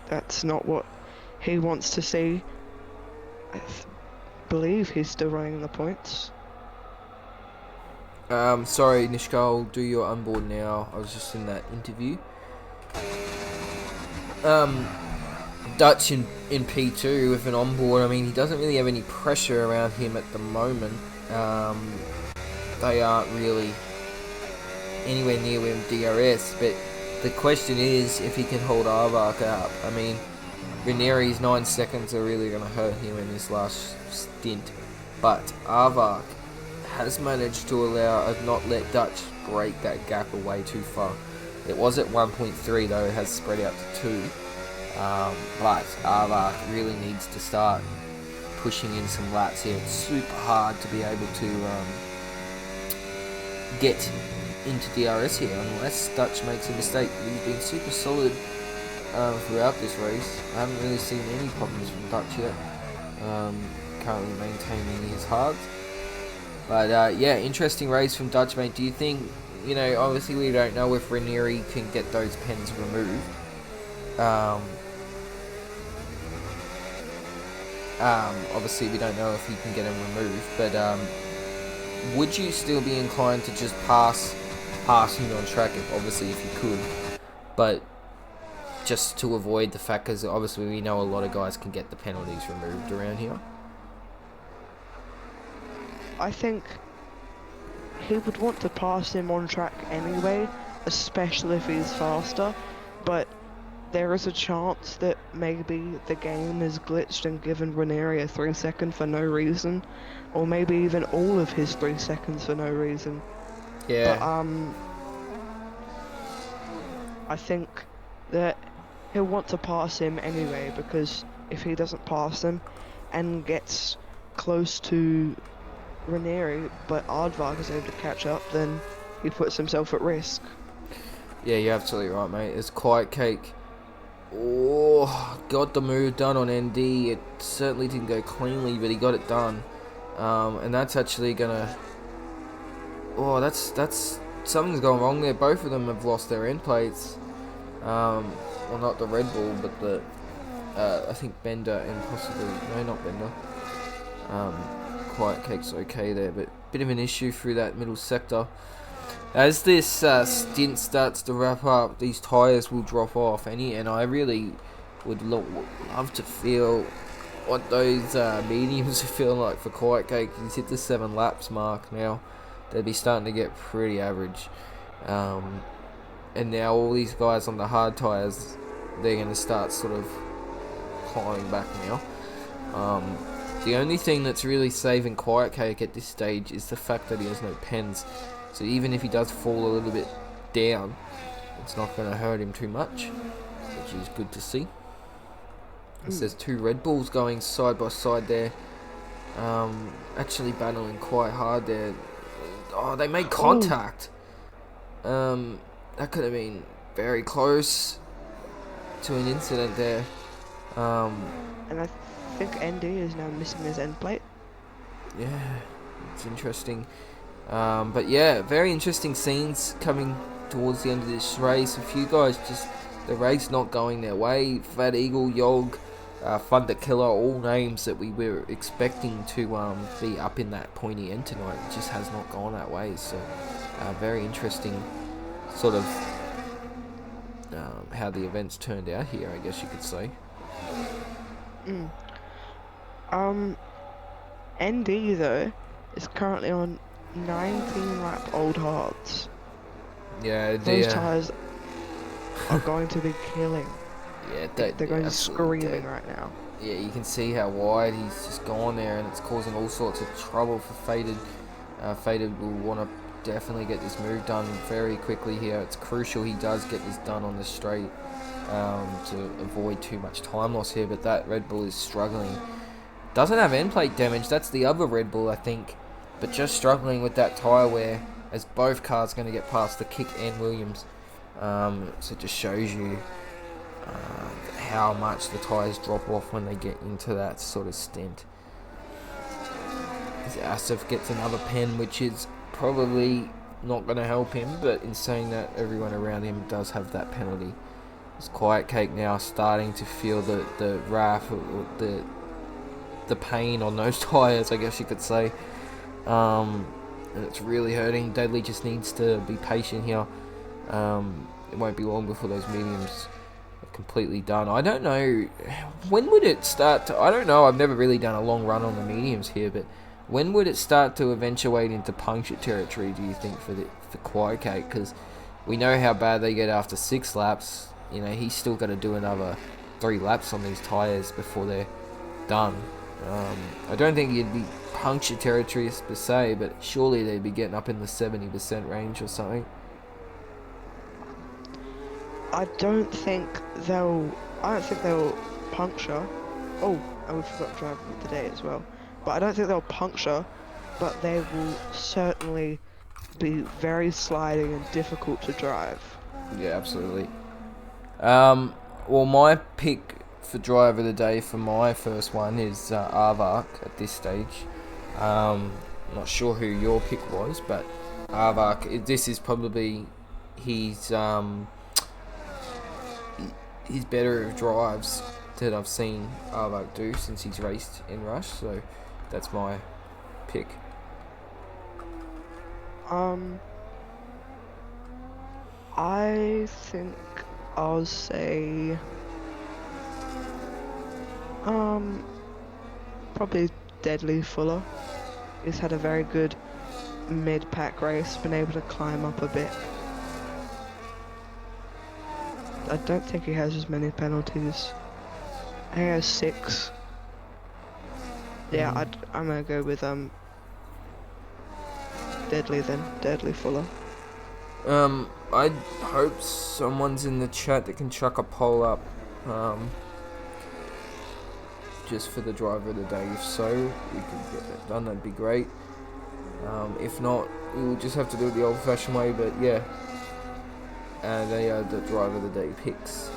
that's not what he wants to see. Believe he's still running the points. Sorry, Nishka, I'll do your onboard now. I was just in that interview. Dutch in P2 with an onboard. I mean, he doesn't really have any pressure around him at the moment. They aren't really anywhere near with DRS, but the question is if he can hold Aardvark up. I mean, Ranieri's 9 seconds are really going to hurt him in this last stint, but Aardvark has managed to not let Dutch break that gap away too far. It was at 1.3 though, it has spread out to 2. But Aardvark really needs to start pushing in some laps here. It's super hard to be able to get into DRS here unless Dutch makes a mistake. He's been super solid throughout this race. I haven't really seen any problems from Dutch yet. Currently maintaining his hards. But yeah, interesting race from Dutch, mate. Do you think, obviously we don't know if Ranieri can get those pens removed. Obviously we don't know if he can get them removed, but would you still be inclined to just pass him on track if you could, but just to avoid the fact, because obviously we know a lot of guys can get the penalties removed around here? I think he would want to pass him on track anyway, especially if he's faster, but there is a chance that maybe the game is glitched and given Ranieri a 3 second for no reason, or maybe even all of his 3 seconds for no reason. Yeah. But I think that he'll want to pass him anyway, because if he doesn't pass him and gets close to Ranieri, but Aardvark is able to catch up, then he puts himself at risk. Yeah, you're absolutely right, mate. It's Quiet Cake. Oh, got the move done on ND. It certainly didn't go cleanly, but he got it done. And that's actually gonna... Oh, that's... Something's gone wrong there. Both of them have lost their end plates. Well, not the Red Bull, but the... I think Bender and possibly... No, not Bender. Quiet Cake's okay there, but bit of an issue through that middle sector. As this stint starts to wrap up, these tyres will drop off, and I really would love to feel what those mediums are feeling like for Quiet Cake. He's hit the 7 laps mark now. They'd be starting to get pretty average. And now all these guys on the hard tyres, they're going to start sort of climbing back now. The only thing that's really saving Quiet Cake at this stage is the fact that he has no pens. So even if he does fall a little bit down, it's not going to hurt him too much, which is good to see. There's 2 Red Bulls going side by side there. Actually battling quite hard there. Oh, they made contact. That could have been very close to an incident there. And I think ND is now missing his end plate. Yeah, it's interesting. But yeah, very interesting scenes coming towards the end of this race. A few guys just, the race not going their way. Fat Eagle, Yog, Thunder Killer, all names that we were expecting to be up in that pointy end tonight. It just has not gone that way. So very interesting sort of how the events turned out here, I guess you could say. ND though is currently on 19 lap old hards. Yeah, Those tyres are going to be killing. Yeah, They're going to be screaming right now. Yeah, you can see how wide he's just gone there, and it's causing all sorts of trouble for Faded. Faded will want to definitely get this move done very quickly here. It's crucial he does get this done on the straight to avoid too much time loss here, but that Red Bull is struggling. Doesn't have end plate damage, that's the other Red Bull, I think, but just struggling with that tyre wear, as both cars going to get past the Kick and Williams. So it just shows you how much the tyres drop off when they get into that sort of stint. Asif gets another pen, which is probably not going to help him, but in saying that, everyone around him does have that penalty. It's Quiet Cake now starting to feel the wrath, or the pain on those tyres, I guess you could say. And it's really hurting. Deadly just needs to be patient here. It won't be long before those mediums are completely done. I don't know, when would it start to, I don't know, I've never really done a long run on the mediums here, but when would it start to eventuate into puncture territory, do you think, for Quiet Cake? Because we know how bad they get after 6 laps. You know, he's still got to do another 3 laps on these tyres before they're done. I don't think he'd be puncture territory per se, but surely they'd be getting up in the 70% range or something. I don't think they'll puncture. Oh, and we forgot driver of the day as well. But I don't think they'll puncture, but they will certainly be very sliding and difficult to drive. Yeah, absolutely. Well, my pick for driver of the day for my first one is Arvark at this stage. Not sure who your pick was, but Arvark, this is probably his better of drives that I've seen Arvark do since he's raced in Rush, so that's my pick. I think I'll say probably Deadly Fuller. He's had a very good mid-pack race, been able to climb up a bit. I don't think he has as many penalties. I think he has 6. Yeah, I'm gonna go with Deadly then. Deadly Fuller. I hope someone's in the chat that can chuck a poll up, just for the driver of the day. If so, we could get that done, that'd be great. If not, we'll just have to do it the old-fashioned way, but yeah. They are the driver of the day picks.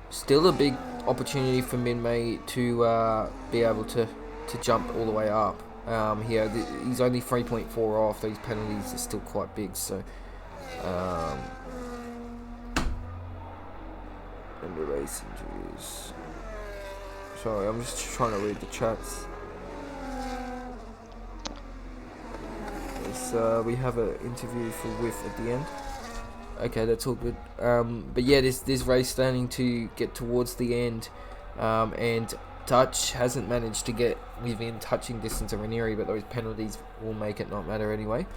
Still a big opportunity for Min-Mei to be able to jump all the way up. Here, he's only 3.4 off. These penalties are still quite big, so and the race injuries. Sorry, I'm just trying to read the chats. We have an interview for Whiff at the end. Okay, that's all good. But yeah, this race starting to get towards the end, and Dutch hasn't managed to get within touching distance of Ranieri, but those penalties will make it not matter anyway.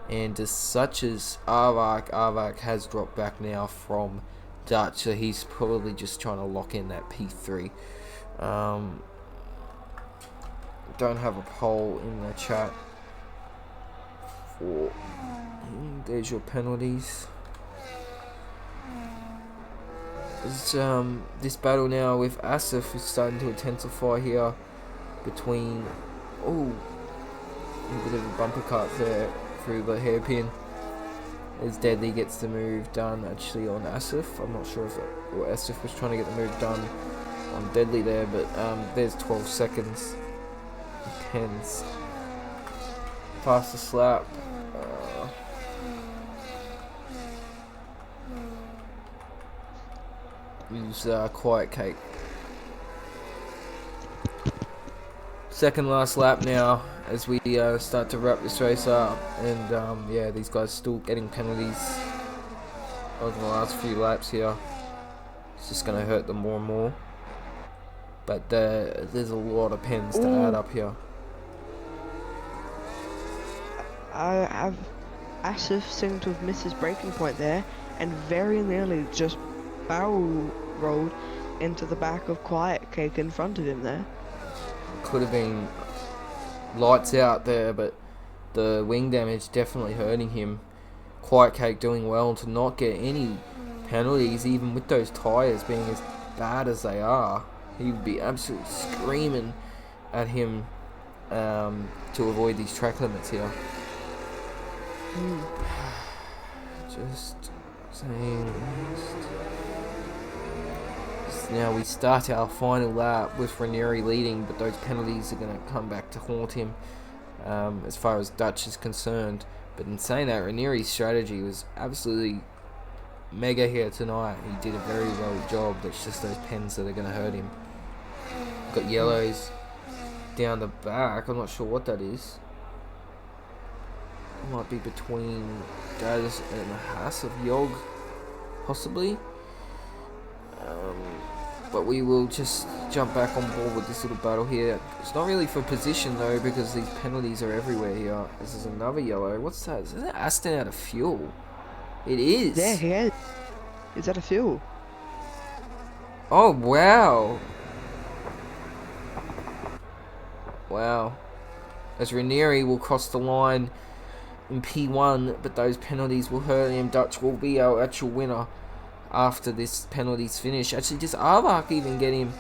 And as such as Arvark has dropped back now from Dutch, so he's probably just trying to lock in that P3. Don't have a poll in the chat for. There's your penalties. This battle now with Asif is starting to intensify here between. Oh, a bit of a bumper cut there through the hairpin as Deadly gets the move done actually on Asif. I'm not sure if Asif was trying to get the move done on Deadly there, but there's 12 seconds. Pens fastest lap. Use Quiet Cake. Second last lap now as we start to wrap this race up, and yeah, these guys still getting penalties over the last few laps here. It's just going to hurt them more and more, but there's a lot of pens to add up here. Asif seemed to have missed his braking point there and very nearly just barrel rolled into the back of Quiet Cake in front of him there. Could have been lights out there, but the wing damage definitely hurting him. Quiet Cake doing well to not get any penalties, even with those tyres being as bad as they are. He would be absolutely screaming at him to avoid these track limits here. Just Now we start our final lap with Ranieri leading, but those penalties are going to come back to haunt him as far as Dutch is concerned. But in saying that, Ranieri's strategy was absolutely mega here tonight. He did a very well job. It's just those pens that are going to hurt him. Got yellows down the back. I'm not sure what that is. It might be between Daz and the Haas of Yog, possibly. But we will just jump back on board with this little battle here. It's not really for position though, because these penalties are everywhere here. This is another yellow. What's that? Is that Aston out of fuel? It is. Yeah, he is. Is that a fuel? Oh, wow. Wow. As Ranieri will cross the line in P1, but those penalties will hurt him. Dutch will be our actual winner after this penalties finish. Actually, does Arvak even get him?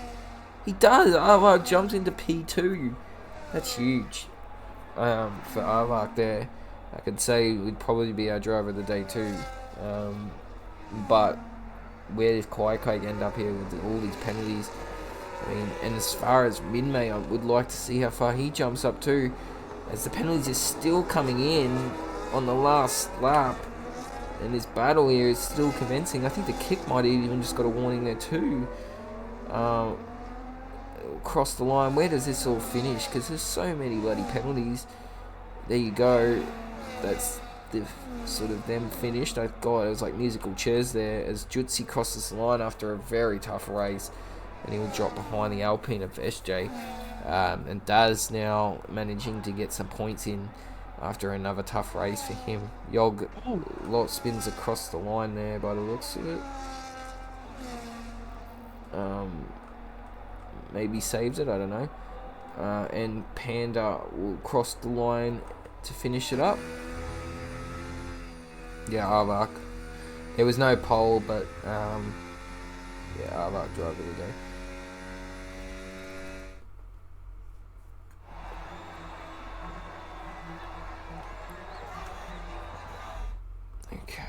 He does. Arvak jumps into P2. That's huge for Arvak there. I could say it would probably be our driver of the day too. But where does Kwaikake end up here with all these penalties? I mean, and as far as Minmay, I would like to see how far he jumps up too, as the penalties are still coming in on the last lap. And this battle here is still commencing. I think the kick might have even just got a warning there too. Cross the line. Where does this all finish? Because there's so many bloody penalties. There you go. That's the sort of them finished. I God, it was like musical chairs there as Jutsi crosses the line after a very tough race, and he will drop behind the Alpine of SJ. And Daz now managing to get some points in after another tough race for him. Yog lot spins across the line there by the looks of it. Maybe saves it, I don't know. And Panda will cross the line to finish it up. Yeah, Arvak. There was no pole, but yeah, Arvak driver of the day. Okay.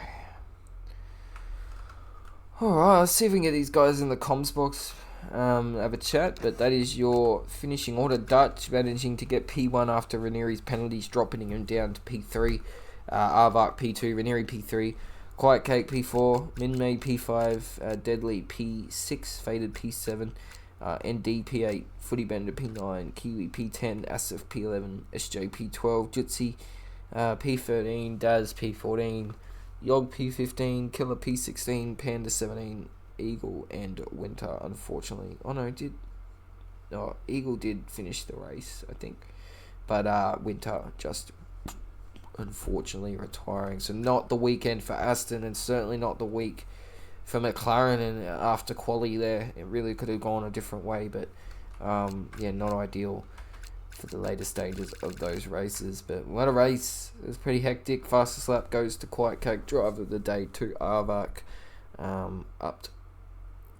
Alright, let's see if we can get these guys in the comms box, have a chat. But that is your finishing order. Dutch managing to get P1 after Ranieri's penalties, dropping him down to P3. Arvak P2, Ranieri P3, Quiet Cake P4, Minmay P5, Deadly P6, Faded P7, ND P8, Footy Bender P9, Kiwi P10, Asif P11, SJ P12, Jutsi P13, Daz P14, Yog P15, Killer P16, Panda 17, Eagle and Winter, unfortunately. Eagle did finish the race, I think. But Winter just unfortunately retiring. So not the weekend for Aston, and certainly not the week for McLaren. And after quali there, it really could have gone a different way. But yeah, not ideal for the later stages of those races. But what a race. It was pretty hectic. Fastest lap goes to Quiet Cake, driver of the day to Arvak,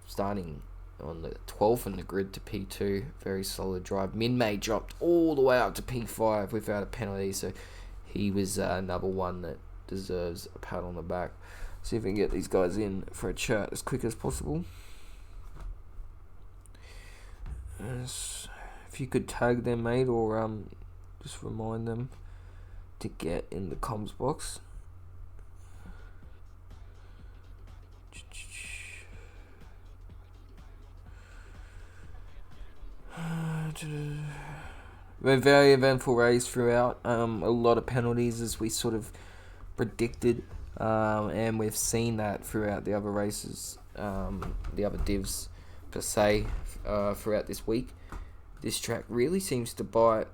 starting on the 12th in the grid to P2. Very solid drive. Minmay dropped all the way up to P5 without a penalty, so he was another one that deserves a pat on the back. See if we can get these guys in for a chat as quick as possible. If you could tag them, mate, or just remind them to get in the comms box. A very eventful race throughout. A lot of penalties as we sort of predicted, and we've seen that throughout the other races, the other divs per se, throughout this week. This track really seems to bite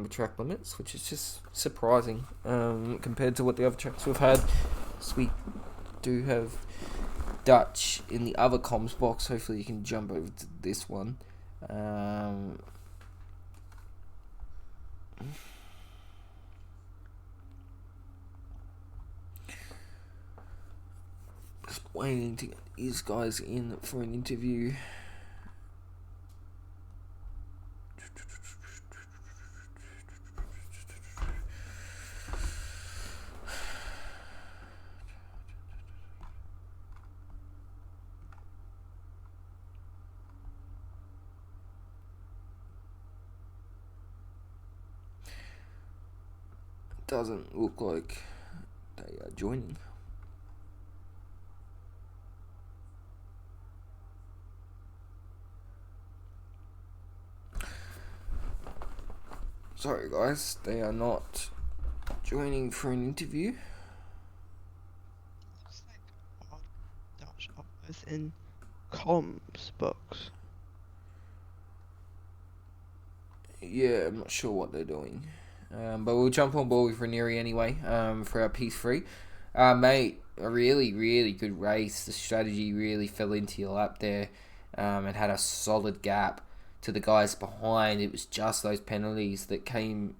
track limits, which is just surprising compared to what the other tracks we've had. So we do have Dutch in the other comms box. Hopefully you can jump over to this one. Just waiting to get these guys in for an interview. doesn't look like they are joining. Sorry guys, they are not joining for an interview. Looks like odd Dutch uploads in comms box. Yeah, I'm not sure what they're doing. But we'll jump on board with Ranieri anyway, for our P3. Mate, a really, really good race. The strategy really fell into your lap there, and had a solid gap to the guys behind. It was just those penalties that came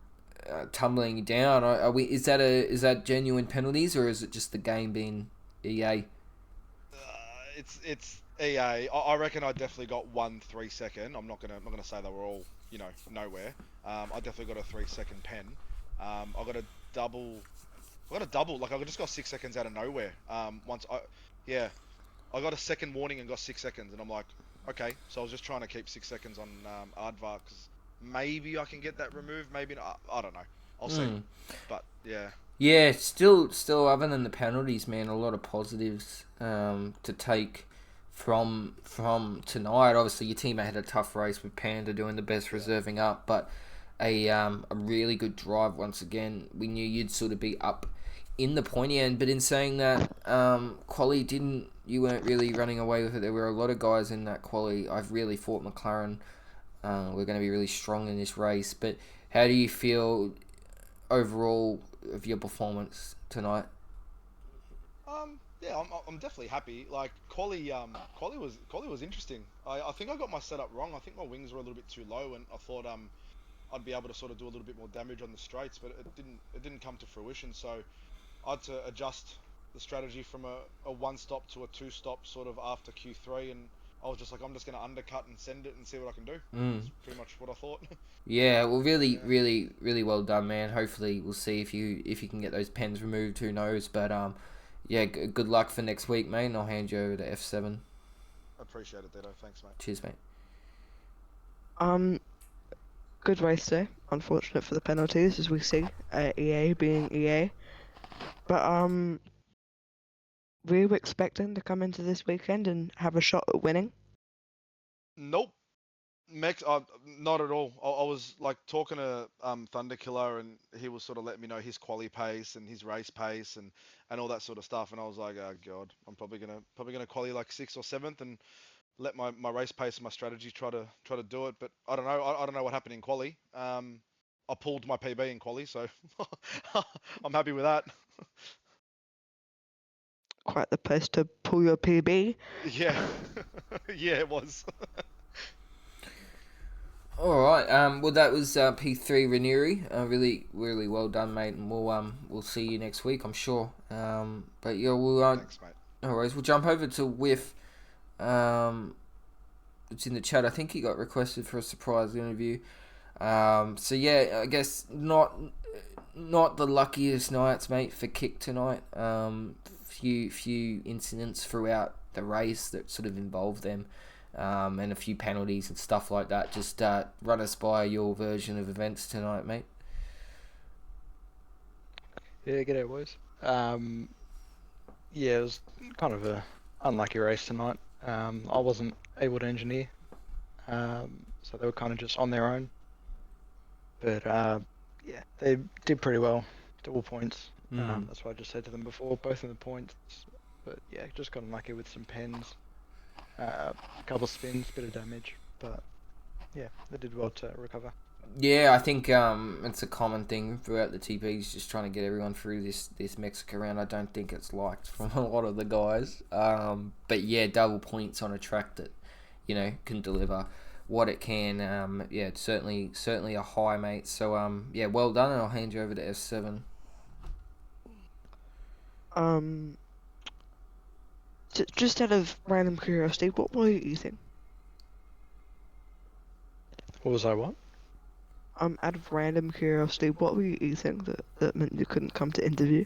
tumbling down. Is that genuine penalties, or is it just the game being EA? It's EA. I reckon I definitely got 1 3-second. I'm not gonna say they were all nowhere. I definitely got a 3-second pen. I got a double. Like I just got 6 seconds out of nowhere. I got a second warning and got 6 seconds, and I'm like, okay. So I was just trying to keep 6 seconds on Aardvark, because maybe I can get that removed. Maybe not. I don't know. I'll see. But yeah. Yeah, still, other than the penalties, man, a lot of positives to take from tonight. Obviously, your teammate had a tough race with Panda doing the best, reserving up, but a really good drive once again. We knew you'd sort of be up in the pointy end, but in saying that, quali you weren't really running away with it. There were a lot of guys in that quali. I've really thought McLaren were going to be really strong in this race, but how do you feel overall of your performance tonight? Yeah, I'm definitely happy. Like quali was interesting. I think I got my setup wrong. I think my wings were a little bit too low, and I thought I'd be able to sort of do a little bit more damage on the straights, but it didn't come to fruition. So I had to adjust the strategy from a 1-stop to a 2-stop sort of after Q3, and I was just like, I'm just going to undercut and send it and see what I can do. That's pretty much what I thought. Yeah, well, really well done, man. Hopefully, we'll see if you can get those pens removed. Who knows? But yeah, good luck for next week, mate. And I'll hand you over to F7. Appreciate it, Ditto. Thanks, mate. Cheers, mate. Good race there. Unfortunate for the penalties, as we see. EA being EA. But were you expecting to come into this weekend and have a shot at winning? Nope. Not at all. I was like talking to Thunderkiller, and he was sort of letting me know his quali pace and his race pace and all that sort of stuff, and I was like, oh god, I'm probably gonna quali like 6th or 7th and let my race pace and my strategy try to do it. But I don't know. I don't know what happened in quali. I pulled my PB in quali, so I'm happy with that. Quite the place to pull your PB. Yeah, yeah, it was. All right. Well, that was P3 Ranieri. Really well done, mate. And we'll see you next week, I'm sure. But yeah, we'll. Thanks, mate. No worries. We'll jump over to Whiff. It's in the chat. I think he got requested for a surprise interview. So yeah, I guess not the luckiest nights, mate, for Kick tonight. Few incidents throughout the race that sort of involved them, and a few penalties and stuff like that. Just run us by your version of events tonight, mate. Yeah, g'day boys. Yeah, it was kind of a unlucky race tonight. I wasn't able to engineer, so they were kind of just on their own. But yeah, they did pretty well, double points. That's what I just said to them before, both of the points. But yeah, just got unlucky with some pens, a couple of spins, bit of damage. But yeah, they did well to recover. Yeah, I think it's a common thing throughout the TPs, just trying to get everyone through this Mexico round. I don't think it's liked from a lot of the guys. But yeah, double points on a track that, can deliver what it can. Yeah, it's certainly a high, mate. So yeah, well done, and I'll hand you over to S7. Just out of random curiosity, what were you eating? What was I, what? Out of random curiosity, what were you eating that meant you couldn't come to interview?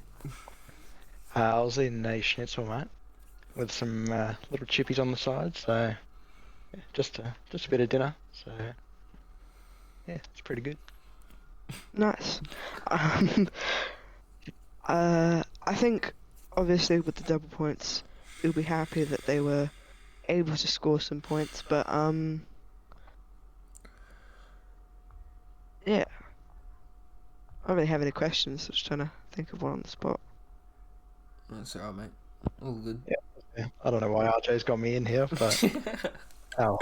I was eating a schnitzel, mate, with some little chippies on the side. So yeah, just a bit of dinner. So yeah, it's pretty good. Nice. I think obviously with the double points, you'll be happy that they were able to score some points, but yeah. I don't really have any questions. Just trying to think of one on the spot. That's alright, mate. All good. Yeah, I don't know why RJ's got me in here, but oh,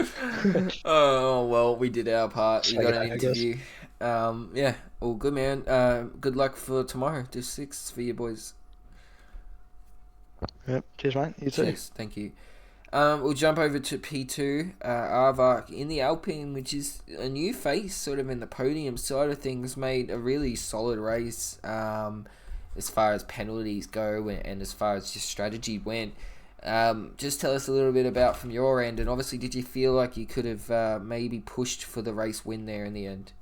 Oh well, we did our part. You Say got that, an I guess. interview. Yeah, all good, man. Good luck for tomorrow. Do 6 for you boys. Yep. Cheers, mate. You too. Cheers. Thank you. We'll jump over to P2. Arvark in the Alpine, which is a new face, sort of in the podium side of things, made a really solid race. As far as penalties go and as far as your strategy went. Just tell us a little bit about from your end, and obviously, did you feel like you could have maybe pushed for the race win there in the end?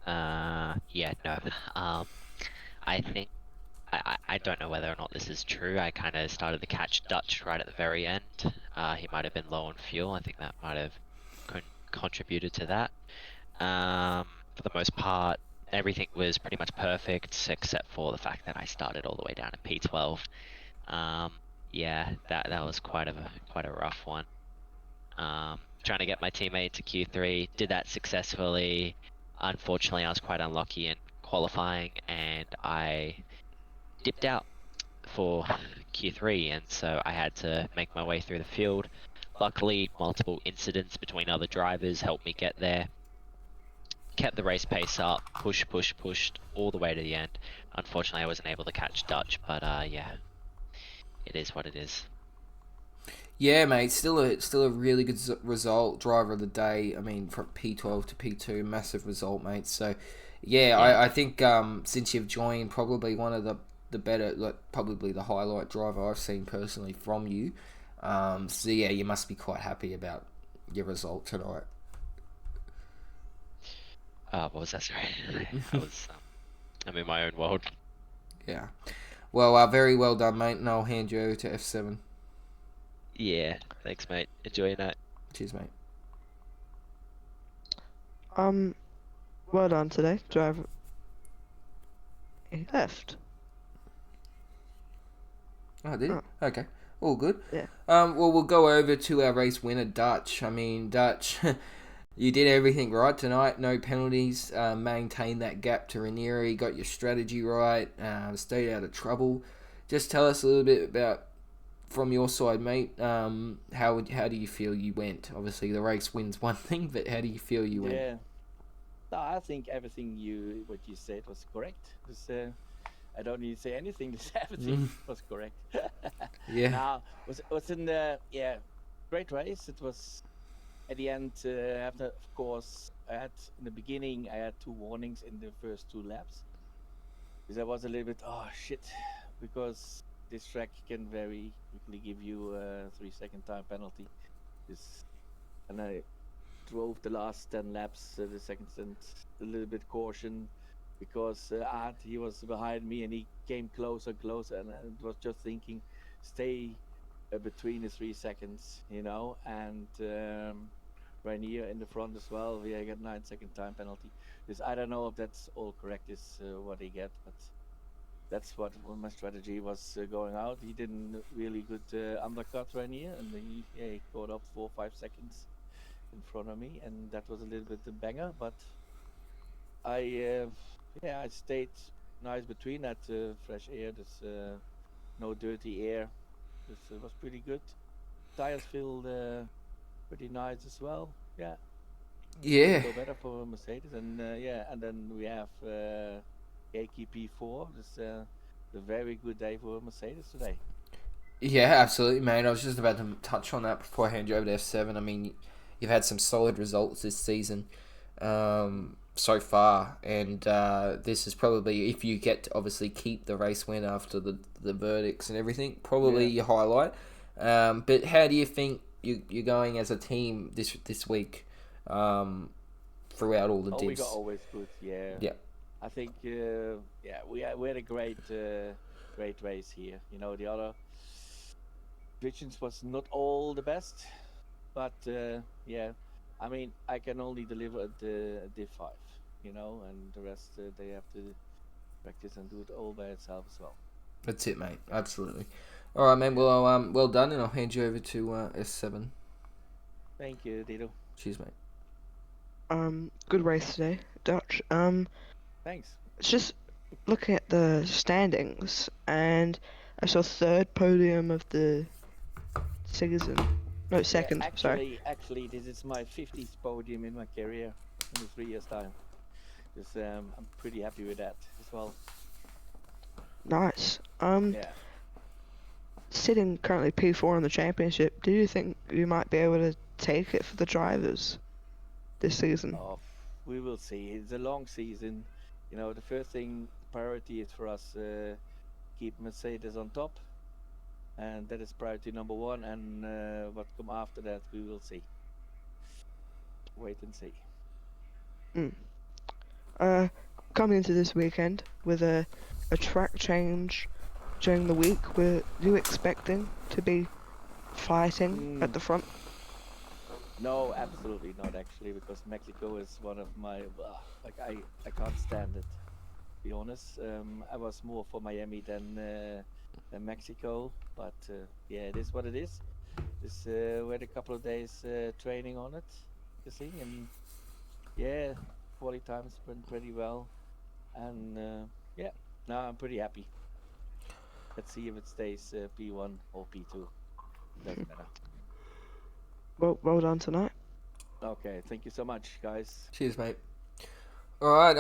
Yeah, no. I think I don't know whether or not this is true. I kind of started to catch Dutch right at the very end. He might have been low on fuel. I think that might have contributed to that. For the most part, everything was pretty much perfect except for the fact that I started all the way down in P12. Yeah, that was quite a rough one. Trying to get my teammate to Q3, did that successfully. Unfortunately, I was quite unlucky in qualifying, and I dipped out for Q3, and so I had to make my way through the field. Luckily, multiple incidents between other drivers helped me get there. Kept the race pace up, pushed all the way to the end. Unfortunately, I wasn't able to catch Dutch, but yeah, it is what it is. Yeah, mate. Still a really good result. Driver of the day. I mean, from P12 to P2, massive result, mate. So, yeah. I think since you've joined, probably one of the better, like probably the highlight driver I've seen personally from you. So yeah, you must be quite happy about your result tonight. What was that? Sorry, I'm in my own world. Yeah. Well, very well done, mate. And I'll hand you over to F7. Yeah, thanks, mate. Enjoy your night. Cheers, mate. Well done today, driver. He left. Oh, did he? Oh. Okay. All good. Yeah. Well, we'll go over to our race winner, Dutch. I mean, Dutch, you did everything right tonight. No penalties. Maintained that gap to Ranieri. Got your strategy right. Stayed out of trouble. Just tell us a little bit about, from your side, mate. How do you feel you went? Obviously, the race wins one thing, but how do you feel you went? Yeah, no, I think everything what you said was correct. I don't need to say anything. Just everything was correct. Yeah. Now was in the great race. It was at the end. After, of course, in the beginning I had 2 warnings in the first 2 laps because I was a little bit shit, because this track can very quickly give you a 3-second time penalty. And I drove the last 10 laps, the second stint, a little bit caution, because Art, he was behind me and he came closer, and I was just thinking, stay between the 3 seconds, and Rainier in the front as well. We got 9-second time penalty. Because I don't know if that's all correct, is what he get, but that's what my strategy was going out. He didn't really good undercut Rainier, and he caught up 4 or 5 seconds in front of me, and that was a little bit a banger. But I stayed nice between that fresh air. There's no dirty air. This was pretty good. Tires feel pretty nice as well. Yeah. Yeah. Go better for Mercedes, and and then we have AKP4. It's a very good day for Mercedes today. Yeah, absolutely, mate. I was just about to touch on that before I hand you over to F7. I mean, you've had some solid results this season so far, and this is probably, if you get to obviously keep the race win after the verdicts and everything, probably your highlight. But how do you think you're going as a team this week throughout all the divs? We got always good, yeah. Yeah. I think we had a great race here. The other divisions was not all the best, but I mean, I can only deliver the div 5, and the rest they have to practice and do it all by itself as well. That's it, mate. Absolutely. All right, man. Well, well done, and I'll hand you over to S7. Thank you, Dito. Cheers, mate. Good race today, Dutch. Thanks. Just looking at the standings, and I saw third podium of the season. No, second. Sorry. Actually, this is my 50th podium in my career in 3 years' time. Just, I'm pretty happy with that as well. Nice. Yeah. Sitting currently P4 in the championship, do you think you might be able to take it for the drivers this season? Oh, we will see. It's a long season. You know, the first thing priority is for us keep Mercedes on top, and that is priority number one. And what come after that, we will see. Wait and see. Coming into this weekend with a track change during the week, were you expecting to be fighting at the front? No, absolutely not actually, because Mexico is one of my I can't stand it. To be honest, I was more for Miami than Mexico, but yeah, it is what it is. This we had a couple of days training on it, the thing, and yeah, quality times went pretty well, and yeah, now I'm pretty happy. Let's see if it stays P1 or P2. Doesn't matter. Well done tonight. Okay, thank you so much, guys. Cheers, mate. All right.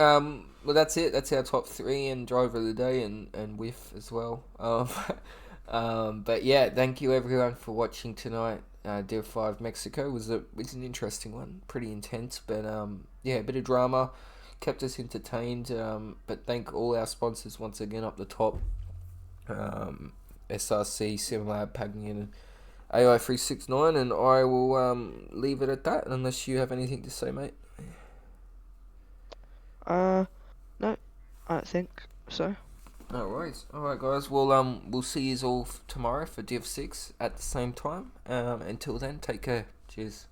Well, that's it. That's our top three and driver of the day and whiff as well. But yeah, thank you everyone for watching tonight. Div 5 Mexico was an interesting one, pretty intense, but yeah, a bit of drama, kept us entertained. But thank all our sponsors once again up the top. SRC, SimLab, Pagnian, AI 369, and I will leave it at that unless you have anything to say, mate. No, I don't think so. No worries. All right, guys. Well, we'll see you all tomorrow for Div 6 at the same time. Until then, take care. Cheers.